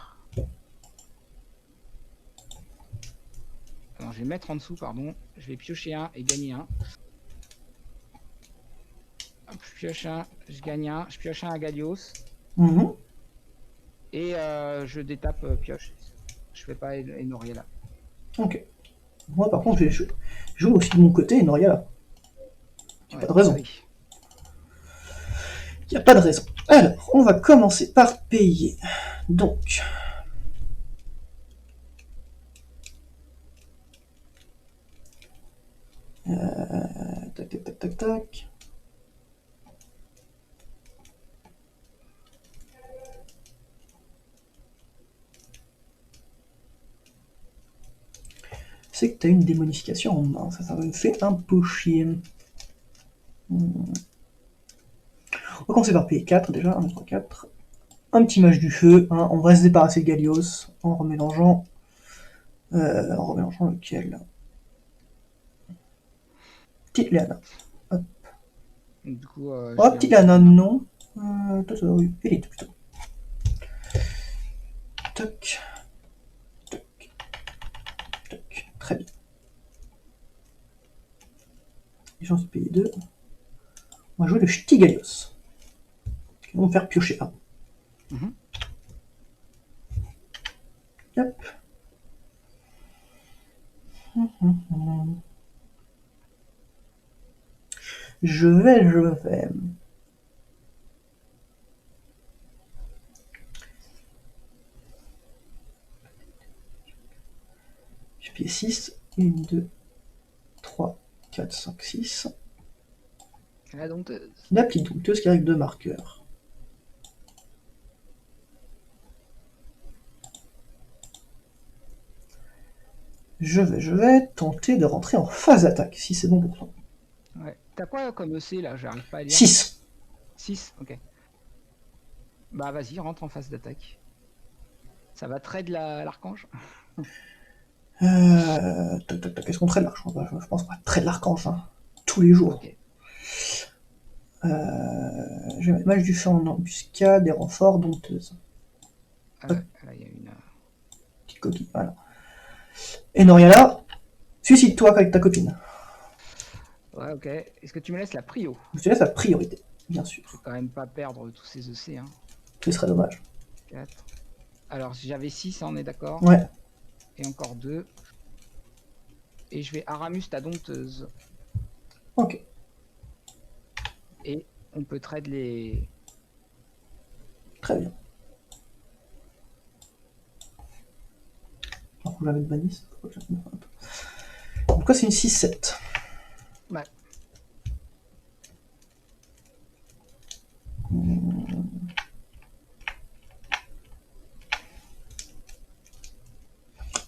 Alors je vais mettre en dessous, pardon. Je vais piocher un et gagner un. Hop, je pioche un, je gagne un. Je pioche un à Galios. Mhm. Et je détape pioche. Je fais pas Enoria là. Ok. Moi, par contre, je joue aussi de mon côté et Noria là. Y a pas Ouais, de bah raison. oui. Y a pas de raison. Alors, on va commencer par payer. Donc. Tac, tac, tac, tac, tac. C'est que t'as une démonification en main. Ça me fait un peu chier. On va commencer par payer 4 déjà. 1, 2, 3, 4. Un petit mage du feu. Hein. On va se débarrasser de Galios en remélangeant. En remélangeant lequel? Petite Léana. Hop. Donc, du coup, je Oh, vais un petite petit Léana, peu. non. Oui, élite plutôt. Toc. Toc. Toc. Très bien. Les gens se payer 2. On va jouer le Ch'ti Galios. On va me faire piocher 1. Mhm. Hop. Je vais. J'ai payé 6. 1, 2, 3, 4, 5, 6. La dompteuse. La petite dompteuse qui arrive 2 marqueurs. Je vais tenter de rentrer en phase d'attaque, si c'est bon pour toi. Ouais. T'as quoi comme EC là? J'arrive pas à lire. 6. 6, ok. Bah vas-y, rentre en phase d'attaque. Ça va trade l'archange? Qu'est-ce qu'on traite l'archange? Je pense qu'on va traiter l'archange, hein, tous les jours. Ok. Je vais mettre mage du feu en embuscade, des renforts, dompteuse. Là, il y a une. Petite coquille, voilà. Et Noriala, suicide-toi avec ta copine. Ouais, ok. Est-ce que tu me laisses la prio? Je te laisse la priorité, bien sûr. Je vais quand même pas perdre tous ces EC, hein. Ce serait dommage. 4. Alors, j'avais 6, on est d'accord? Ouais, Et encore 2. Et je vais Aramus ta dompteuse. ok. Et on peut trade les. Très bien. Alors, on va mettre Banis. Pourquoi c'est une 6-7? Ouais.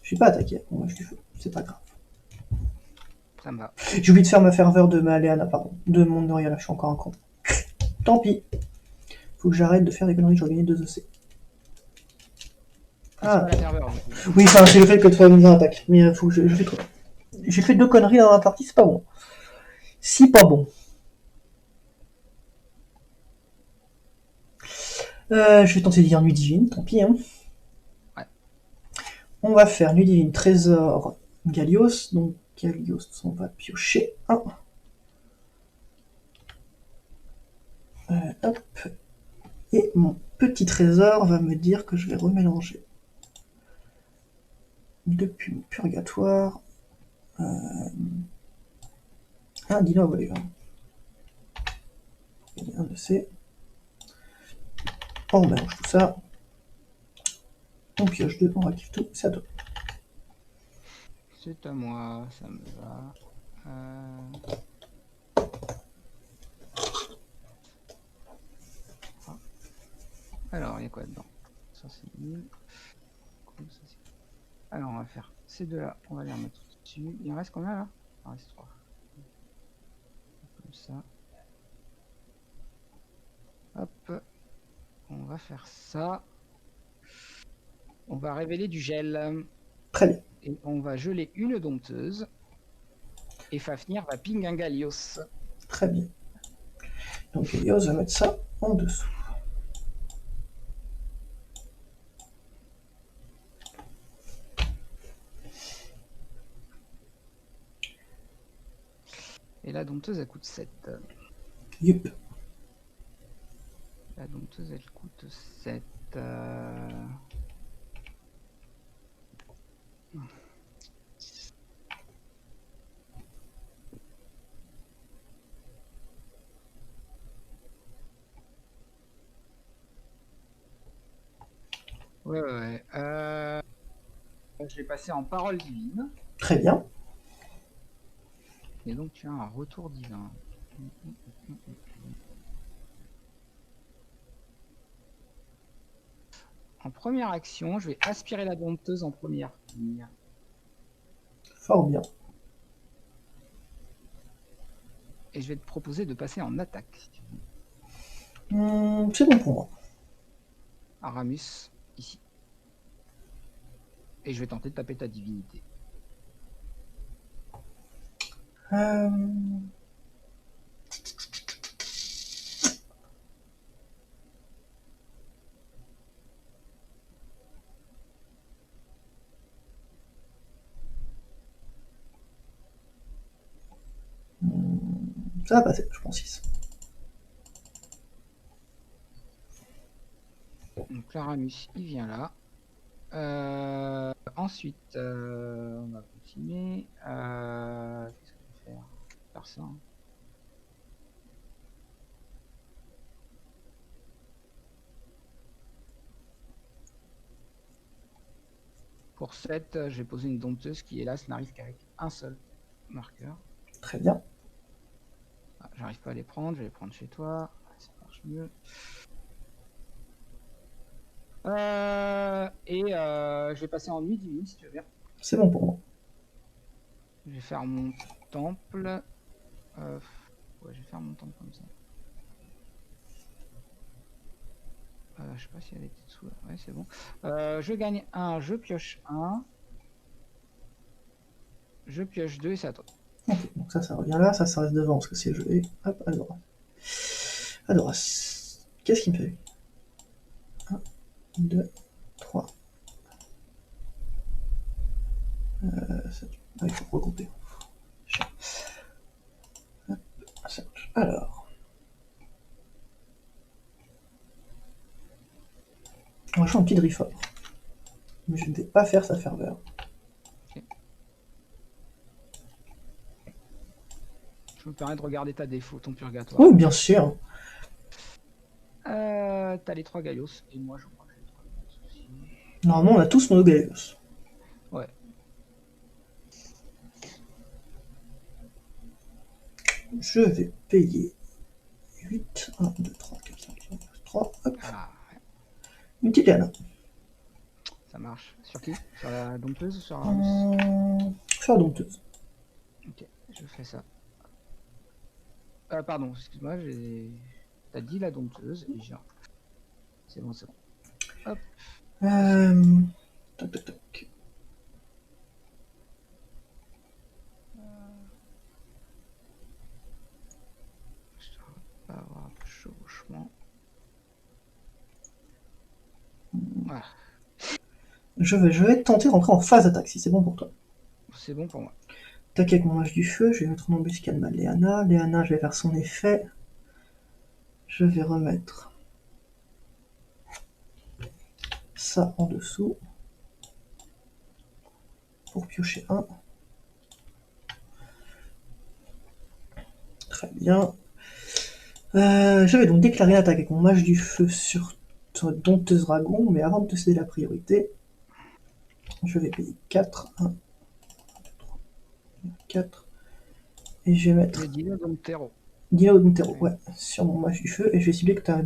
Je suis pas attaqué. Bon, moi, je suis feu. C'est pas grave. Ça me va. J'ai oublié de faire ma ferveur de ma Léana, pardon. De mon Noriala, je suis encore un con. Tant pis. Faut que j'arrête de faire des conneries, je vais gagner 2 EC. C'est pas la ferveur, du coup. Oui, enfin, c'est le fait que tu fasses une attaque. Mais faut que je fais trop. J'ai fait 2 conneries dans la partie, c'est pas bon. Si pas bon. Je vais tenter de dire Nuit Divine, tant pis. Hein. Ouais. On va faire Nuit Divine, Trésor, Galios. Donc Galios, on va piocher 1. Hop. Et mon petit trésor va me dire que je vais remélanger. Depuis mon purgatoire. Ah, dis-le, allez. 1, C. On mélange tout ça. On pioche 2, on réactive tout, c'est à toi. C'est à moi, ça me va. Ah. Alors, il y a quoi dedans? Ça, c'est nul. Cool, ça, c'est... Alors, on va faire ces deux-là, on va les remettre dessus. Il en reste combien là? Il en reste 3. Comme ça. Hop. On va faire ça. On va révéler du gel. Très bien. Et on va geler une dompteuse. Et Fafnir va ping un Galios. Très bien. Donc Elios va mettre ça en dessous. Et la dompteuse, elle coûte 7. Yup. La dompteuse, elle coûte 7. Ouais. Je vais passer en parole divine. Très bien. Et donc tu as un retour divin. En première action, je vais aspirer la dompteuse en première ligne. Fort bien. Et je vais te proposer de passer en attaque. C'est bon pour moi. Aramus, ici. Et je vais tenter de taper ta divinité. Ça va passer, je prends 6. Donc l'Aramus, il vient là. Ensuite, on va continuer. Qu'est-ce que je vais faire? Faire ça. Hein. Pour 7, j'ai posé une dompteuse qui, hélas, n'arrive qu'avec un seul marqueur. Très bien. Ah, j'arrive pas à les prendre, je vais les prendre chez toi. Ça marche mieux. Je vais passer en nuit divine si tu veux bien. C'est bon pour moi. Je vais faire mon temple. Ouais, je vais faire mon temple comme ça. Je sais pas s'il y a des petits sous là. Ouais, c'est bon. Je gagne 1, je pioche 1. Je pioche 2 et c'est à toi. Ok, donc ça revient là, ça reste devant parce que c'est gelé. Hop, à droite. À droite. Qu'est-ce qu'il me fait? 1, 2, 3. Il faut regrouper. Hop, ça marche. Alors. On va faire un petit Drifort. Mais je ne vais pas faire sa ferveur. Okay. Je me permets de regarder ta défaut, ton purgatoire. Oui, bien sûr. T'as les 3 Gaios, et moi je crois que j'ai les 3 Gaios aussi. Normalement, on a tous nos Gaios. Ouais. Je vais payer 8. 1, 2, 3, 4, 5, 6, 7, 3. Hop. Ah, ouais. Une petite Anna. Ça marche. Sur qui? Sur la dompteuse ou sur Aramus? Sur la dompteuse. Ok, je fais ça. Pardon, excuse-moi, t'as dit la dompteuse et j'ai... C'est bon, c'est bon. Hop. Toc, toc, toc. Je dois pas avoir de chevauchement. Voilà. Je vais tenter de rentrer en phase d'attaque si c'est bon pour toi. C'est bon pour moi. Tac avec mon mage du feu, je vais mettre en embuscade ma Léana. Léana, je vais faire son effet. Je vais remettre ça en dessous pour piocher 1. Très bien. Je vais donc déclarer l'attaque avec mon mage du feu sur ta dompteuse dragon, mais avant de te céder la priorité, je vais payer 4. 1, 3, 4. Et je vais mettre Le Dino Domptero. Dino Domptero, ouais, sur mon mage du feu, et je vais cibler que ta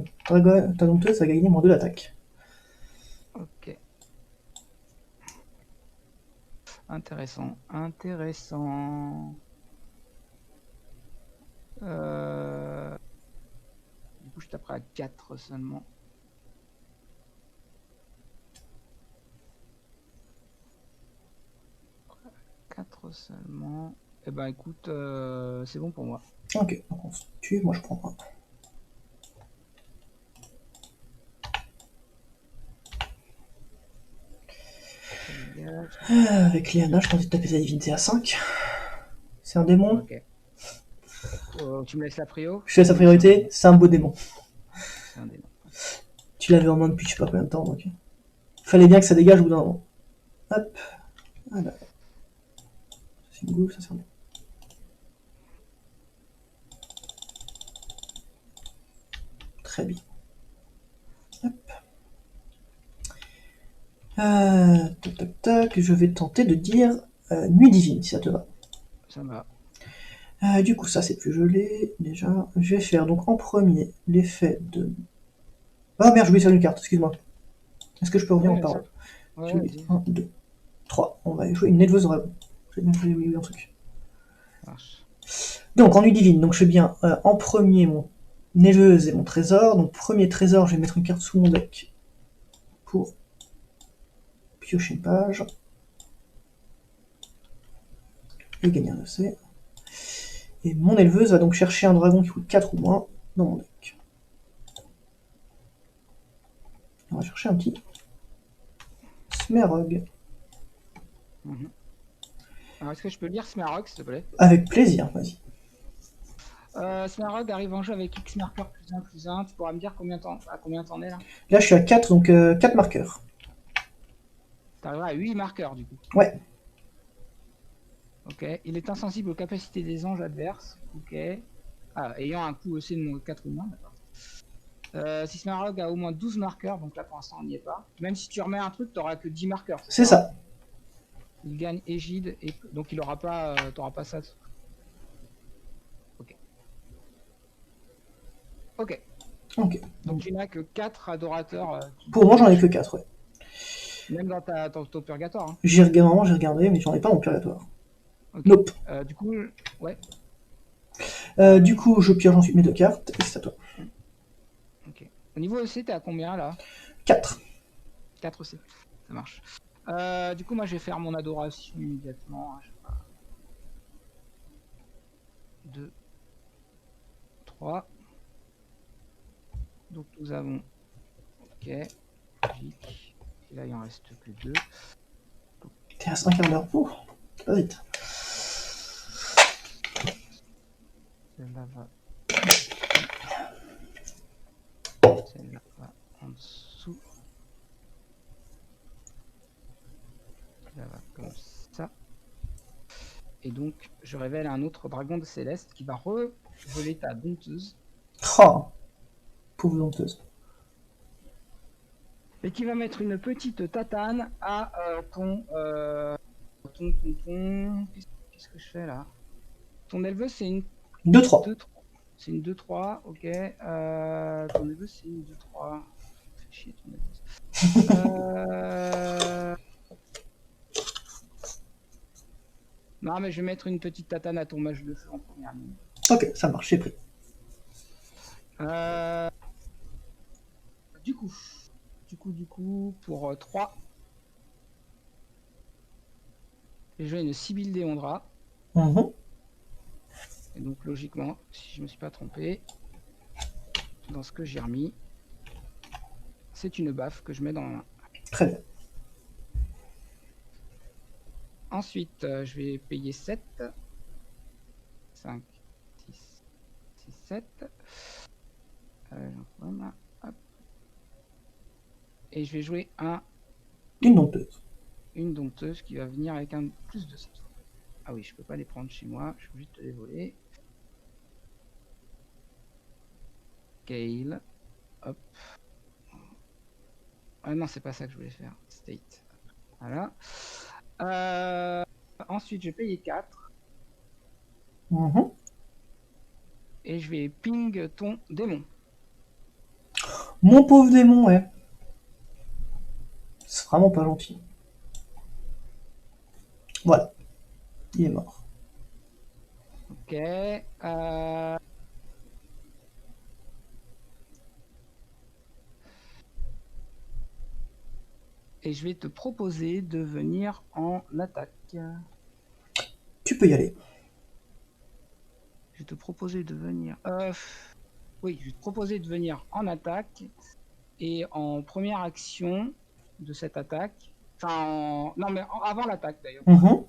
dompteuse va gagner moins 2 d'attaque. Ok. Intéressant, intéressant. Du coup, je taperai à 4 seulement. Quatre seulement. Eh ben écoute, c'est bon pour moi. Ok, donc on se tue, moi je prends 1. Ça dégage. Avec Liana, je tente de taper sa divinité à 5. C'est un démon. Ok. Tu me laisses la prio? Je fais sa priorité, c'est un beau démon. C'est un démon. Tu l'avais en main depuis je sais pas combien de temps, donc. Fallait bien que ça dégage au bout d'un moment. Hop. Voilà. C'est une goule, ça c'est un démon. Très bien. Hop. Tac tac tac, je vais tenter de dire nuit divine si ça te va. Ça me va. Du coup, ça c'est plus gelé déjà. Je vais faire donc en premier l'effet de. Ah merde, je voulais faire une carte, excuse-moi. Est-ce que je peux revenir en Ouais, parole? ouais, J'ai oublié. vas-y. 1, 2, 3. On va jouer une éleveuse dragon. J'ai bien fait oui, un truc. Ça marche. Donc en nuit divine, donc je fais bien en premier mon éleveuse et mon trésor. Donc premier trésor, je vais mettre une carte sous mon deck pour piocher une page. Et gagner un EC. Et mon éleveuse va donc chercher un dragon qui coûte 4 ou moins dans mon deck. On va chercher un petit Smerog. Alors, est-ce que je peux lire Smarog, s'il te plaît? Avec plaisir, vas-y. Smarog arrive en jeu avec X marqueur plus 1. Tu pourras me dire à combien t'en es là? Là je suis à 4, donc 4 marqueurs. T'arriveras à 8 marqueurs du coup. Ouais. Ok. Il est insensible aux capacités des anges adverses. Ok. Ah, ayant un coût aussi de 4 ou moins, d'accord. Si Smarog a au moins 12 marqueurs, donc là pour l'instant on n'y est pas. Même si tu remets un truc, t'auras que 10 marqueurs. C'est ça. Il gagne Égide, et donc il aura pas, t'auras pas ça. Ok. Ok. Ok. Donc tu n'as que 4 adorateurs. Pour moi, j'en ai que 4, ouais. Même dans ton purgatoire. Hein. J'ai regardé, mais j'en ai pas dans le purgatoire. Ok. Nope. Du coup, ouais. Du coup, je pioche ensuite mes 2 cartes, et c'est à toi. Ok. Au niveau EC, t'es à combien là? 4. 4 EC. Ça marche. Du coup, moi je vais faire mon adoration immédiatement. Hein, 2, 3. Donc nous avons. Ok. Logique. Et là, il en reste que 2. T'es à 5 quarts d'heure pour. Pas vite. Celle-là va. Celle-là va en dessous. Celle-là va comme ça. Et donc, je révèle un autre dragon de Céleste qui va revoler ta dompteuse. Oh, pauvre dompteuse. Et qui va mettre une petite tatane à ton. Qu'est-ce que je fais là? Ton éleveuse, c'est une 2-3. C'est une 2-3, ok. Ton éleveuse, c'est une 2-3. Fais chier ton éleveuse. Non, mais je vais mettre une petite tatane à ton mage de feu en première ligne. Ok, ça marche, j'ai pris. Du coup, pour 3, j'ai joué une Sibylle Deondra. Et donc, logiquement, si je me suis pas trompé, dans ce que j'ai remis, c'est une baffe que je mets dans ma main. Très bien. Ensuite, je vais payer 7. 5, 6, 6, 7. Hop. Et je vais jouer Une dompteuse. une dompteuse qui va venir avec un plus de 7. Ah oui, je peux pas les prendre chez moi, je suis obligé de te les voler. scale. Hop. Ah non, c'est pas ça que je voulais faire. State. Voilà. Ensuite, je vais payer 4. Mhm. Et je vais ping ton démon. Mon pauvre démon, ouais. C'est vraiment pas gentil. Voilà. Il est mort. Ok. Et je vais te proposer de venir en attaque. Tu peux y aller. Je vais te proposer de venir. Oui, je vais te proposer de venir en attaque. Et en première action de cette attaque. Enfin, non, mais avant l'attaque d'ailleurs. Mhm.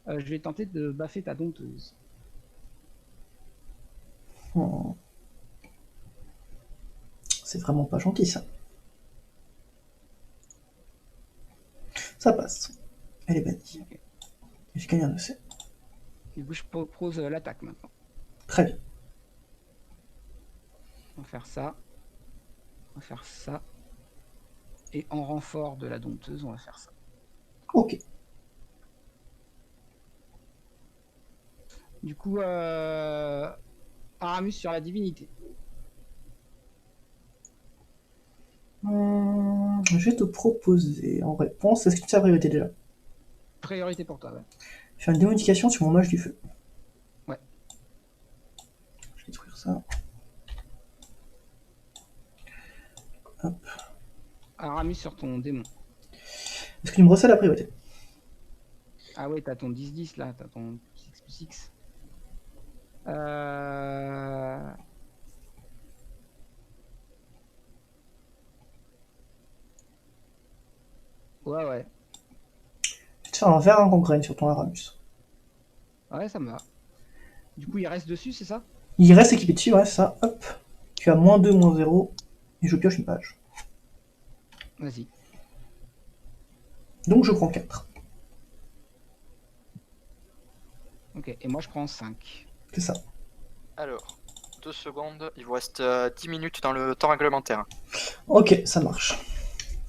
Je vais tenter de baffer ta dompteuse. Hmm. C'est vraiment pas gentil, ça. Ça passe. Elle est bannie. Ok. Et j'ai gagné un EC. Du coup, je propose l'attaque maintenant. Très bien. On va faire ça. On va faire ça. Et en renfort de la dompteuse, on va faire ça. Ok. Du coup, Aramus sur la divinité. Je vais te proposer, en réponse, est-ce que tu as priorité déjà? Priorité pour toi, ouais. Faire une démodification sur mon mage du feu. Ouais. Je vais détruire ça. Hop. Aramus sur ton démon. Est-ce que tu me recèles la priorité? Ah ouais, t'as ton 10-10 là, t'as ton 6+6. Ouais, ouais. Je vais te faire un verre gangrène sur ton Aramus. Ouais, ça me va. Du coup, il reste dessus, c'est ça? Il reste équipé dessus, ouais, ça. Hop. Tu as -2, -0. Et je pioche une page. Vas-y. Donc je prends 4. Ok, et moi je prends 5. C'est ça. Alors, 2 secondes, il vous reste 10 minutes dans le temps réglementaire. Ok, ça marche.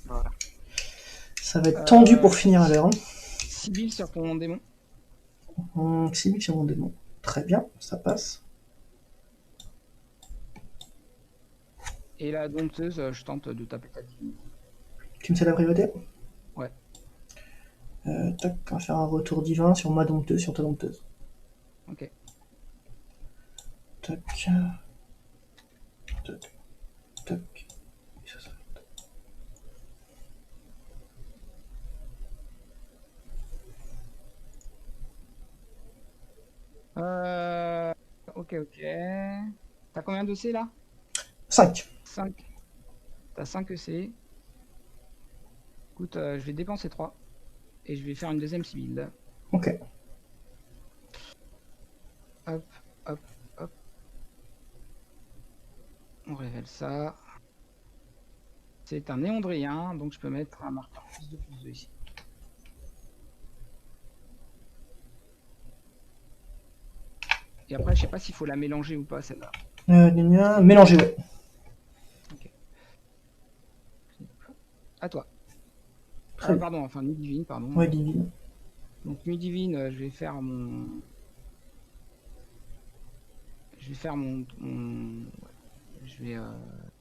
Voilà. Ça va être tendu pour finir à l'heure. Sibyl sur ton démon. 6000 sur mon démon. Très bien, ça passe. Et la dompteuse, je tente de taper ta divinité. Tu me sais la priorité? Ouais. Tac, on va faire un retour divin sur ma dompteuse, sur ta dompteuse. Ok. Tac. Tac. Tac. Et ça s'arrête. Ok, ok. T'as combien de C là? 5. 5. T'as 5 EC. Écoute, je vais dépenser 3. Et je vais faire une deuxième Sibyl. Ok. Hop, hop, hop. On révèle ça. C'est un néondrien, donc je peux mettre un marqueur +2/+2 ici. Et après, je sais pas s'il faut la mélanger ou pas celle-là. Mélanger, ouais. Ok. À toi. Très bien. Pardon, enfin nuit divine, pardon. Ouais, divine. Donc nuit divine, je vais faire mon. Je vais faire je vais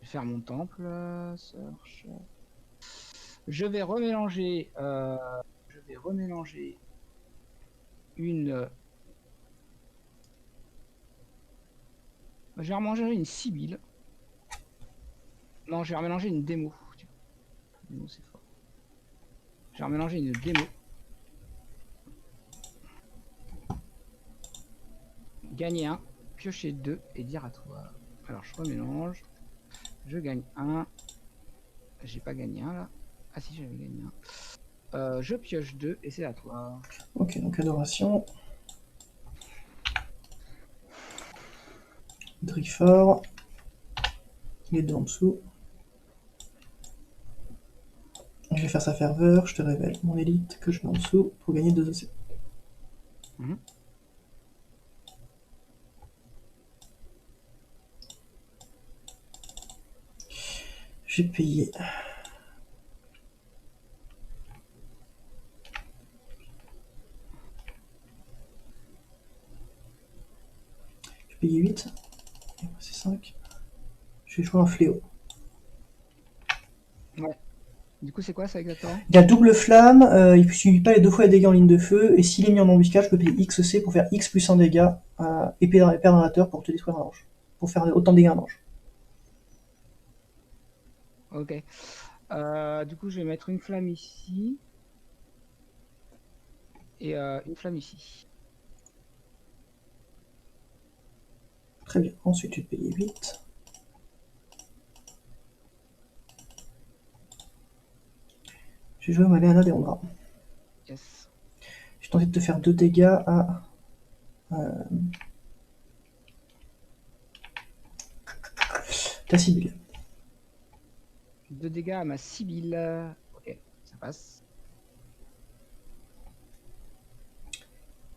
faire mon temple. Search. Je vais remélanger. Une. Je vais remélanger une Sibylle. Non, je vais remélanger une démo. Démo, c'est fort. Je vais remélanger une démo. Gagner 1, piocher 2 et dire à toi. Alors je remélange. Je gagne 1. J'ai pas gagné 1 là. Ah si, j'avais gagné 1. Je pioche 2 et c'est à toi. Ok, donc adoration. Drifford. Les deux en dessous. Je vais faire sa ferveur, je te révèle mon élite que je mets en dessous pour gagner 2 EC. J'ai payé. J'ai payé 8. Et moi, c'est 5. Je vais jouer un fléau. Ouais. Du coup, c'est quoi ça exactement? Il y a double flamme, il ne subit pas les 2 fois les dégâts en ligne de feu, et s'il est mis en embuscade, je peux payer XC pour faire X plus 1 dégât à épée perdonateur pour te détruire un ange. Pour faire autant de dégâts à un ange. Ok. Du coup, je vais mettre une flamme ici. Et une flamme ici. Très bien. Ensuite, tu peux payer 8. Je vais jouer ma Léana Deondra. Yes. Je vais tenter de te faire 2 dégâts à... ta Sibylle. 2 dégâts à ma Sibylle. Ok, ça passe.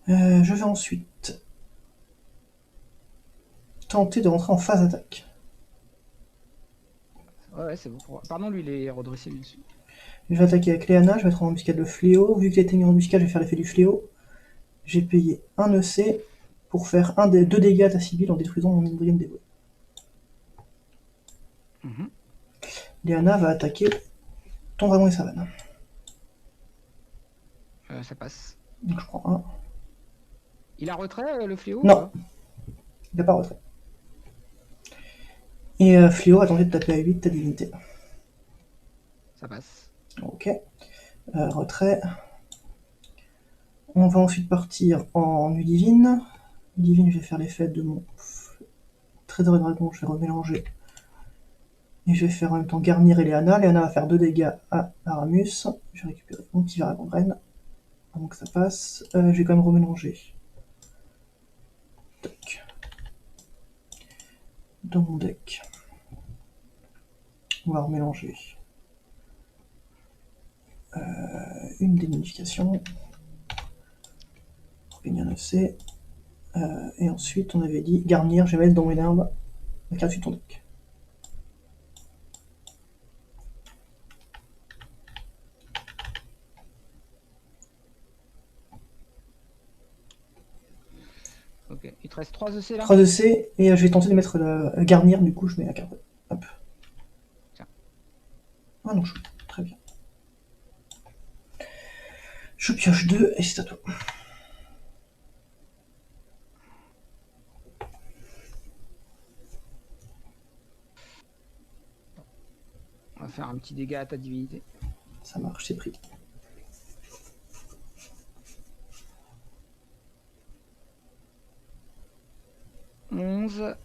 Je vais ensuite tenter de rentrer en phase attaque. Ouais, c'est bon. Pardon, lui, il est redressé, bien sûr. Je vais attaquer avec Léana, je vais mettre en embuscade le fléau. Vu qu'il a été mis en embuscade, je vais faire l'effet du fléau. J'ai payé 1 EC pour faire 2 dégâts à ta Sibylle en détruisant mon brigade dévouée. Léana va attaquer ton dragon et savane. Ça passe. Donc je prends 1. Il a retrait, le fléau? Non. Ou pas Il n'a pas retrait. Et fléau a tenté de taper à 8 ta divinité. Ça passe. Ok. Retrait. On va ensuite partir en nuit divine. Nuit divine, je vais faire l'effet de mon trésor et dragon, je vais remélanger. Et je vais faire en même temps garnir Eleana. Eleana va faire 2 dégâts à Aramus. Je vais récupérer mon petit verre à gangrène. Avant que ça passe. Je vais quand même remélanger. Tac. Dans mon deck. On va remélanger une démonification. Pour gagner un EC. Et ensuite, on avait dit garnir, je vais mettre dans mes limbes la carte de ton deck. Ok. Il te reste 3 EC là? 3 EC, et je vais tenter de mettre la garnir, du coup je mets la carte. Hop. Tiens. Ah non, très bien. Je pioche 2 et c'est à toi. On va faire un petit dégât à ta divinité. Ça marche, c'est pris. Onze.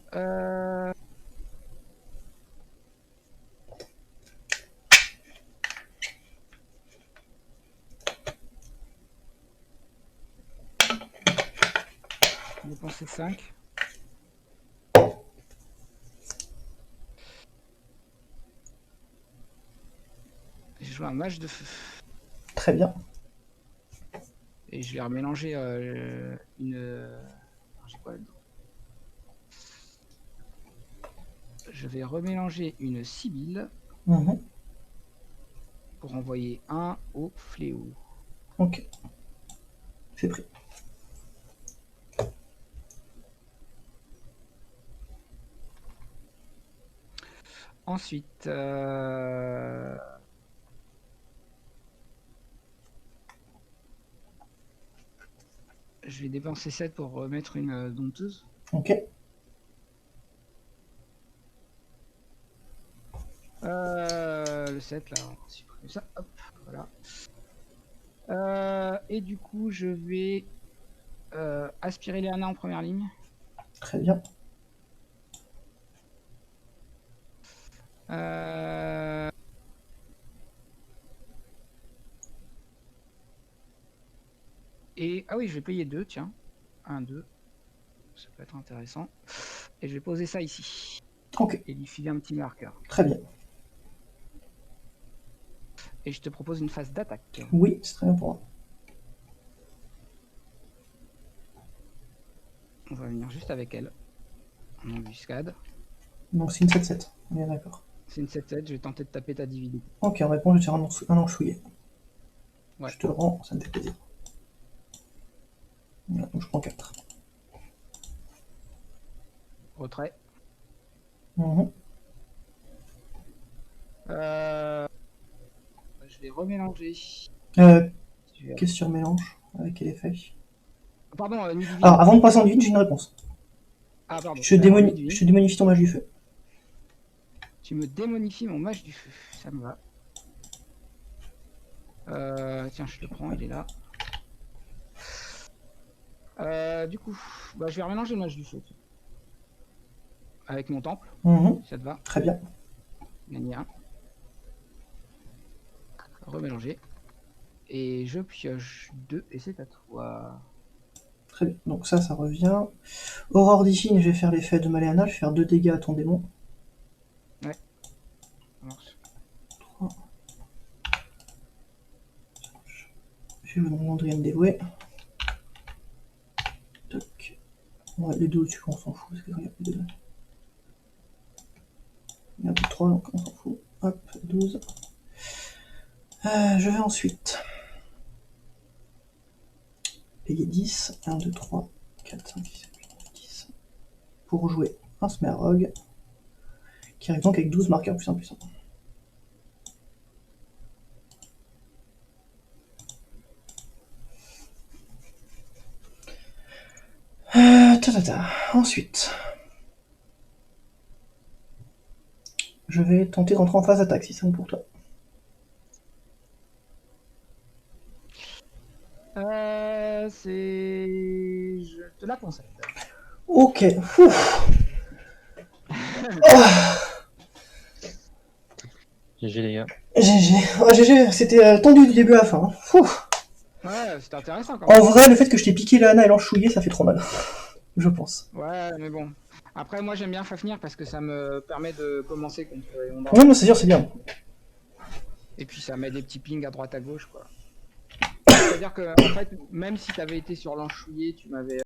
Dépenser 5. J'ai joué un match de feu. Très bien. Et je vais remélanger une. J'ai quoi là-dedans? Je vais remélanger une Sibylle pour envoyer un au fléau. Ok. C'est pris. Ensuite, je vais dépenser 7 pour remettre une dompteuse. Ok. Le 7 là, on va supprimer ça. Hop, voilà. Et du coup, je vais aspirer Léana en première ligne. Très bien. Et ah oui, je vais payer 2, tiens. 1, 2. Ça peut être intéressant. Et je vais poser ça ici. Ok. Et lui filer un petit marqueur. Très bien. Et je te propose une phase d'attaque. Oui, c'est très bien pour moi. On va venir juste avec elle. En embuscade. Donc c'est une 7-7. On est d'accord. C'est une 7-7, je vais tenter de taper ta divinité. Ok, en réponse, je tire un enchouillé. Ouais. Je te le rends, ça me fait plaisir. Voilà, donc je prends 4. Retrait. Mhm. Je vais remélanger. Euh, Je vais- Qu'est-ce sur mélange? Avec quel effet? Pardon, nuit divine. Alors, avant de passer en divine, j'ai une réponse. Ah, pardon. Je Alors, nuit te divine. démonifie ton mage du feu. Tu me démonifies mon mage du feu. Ça me va. Tiens, je le prends, il est là. Du coup, bah, je vais remélanger le mage du feu. Avec mon temple, Mhm. ça te va? Très bien. Gagner un. Remélanger. Et je pioche 2 et c'est à toi. Très bien. Donc ça revient. Aurore Divine, je vais faire l'effet de Maléana. Je vais faire 2 dégâts à ton démon. Ça marche. 3. Je vais vous demander de me dévouer. Toc. Ouais, les deux au-dessus, on s'en fout. Parce que regarde les deux. Il y en a plus de 3, donc on s'en fout. Hop, 12. Je vais ensuite payer 10. 1, 2, 3, 4, 5, 6, 7, 8, 9, 10. Pour jouer un Smerog. Qui arrive donc avec 12 marqueurs plus 1 plus 1. Ensuite, je vais tenter d'entrer en phase attaque si c'est bon pour toi. Je te la concède. Ok. GG les gars. GG. Oh, GG, c'était tendu du début à la fin. Hein. Ouais, c'était intéressant quand même. En vrai, le fait que je t'ai piqué Lana et l'enchouillé, ça fait trop mal. Je pense. Ouais, mais bon. Après, moi j'aime bien Fafnir parce que ça me permet de commencer contre Eondra. Ouais, mais c'est sûr, c'est bien. Et puis ça met des petits pings à droite à gauche, quoi. C'est-à-dire que, en fait, même si t'avais été sur l'enchouillé, tu m'avais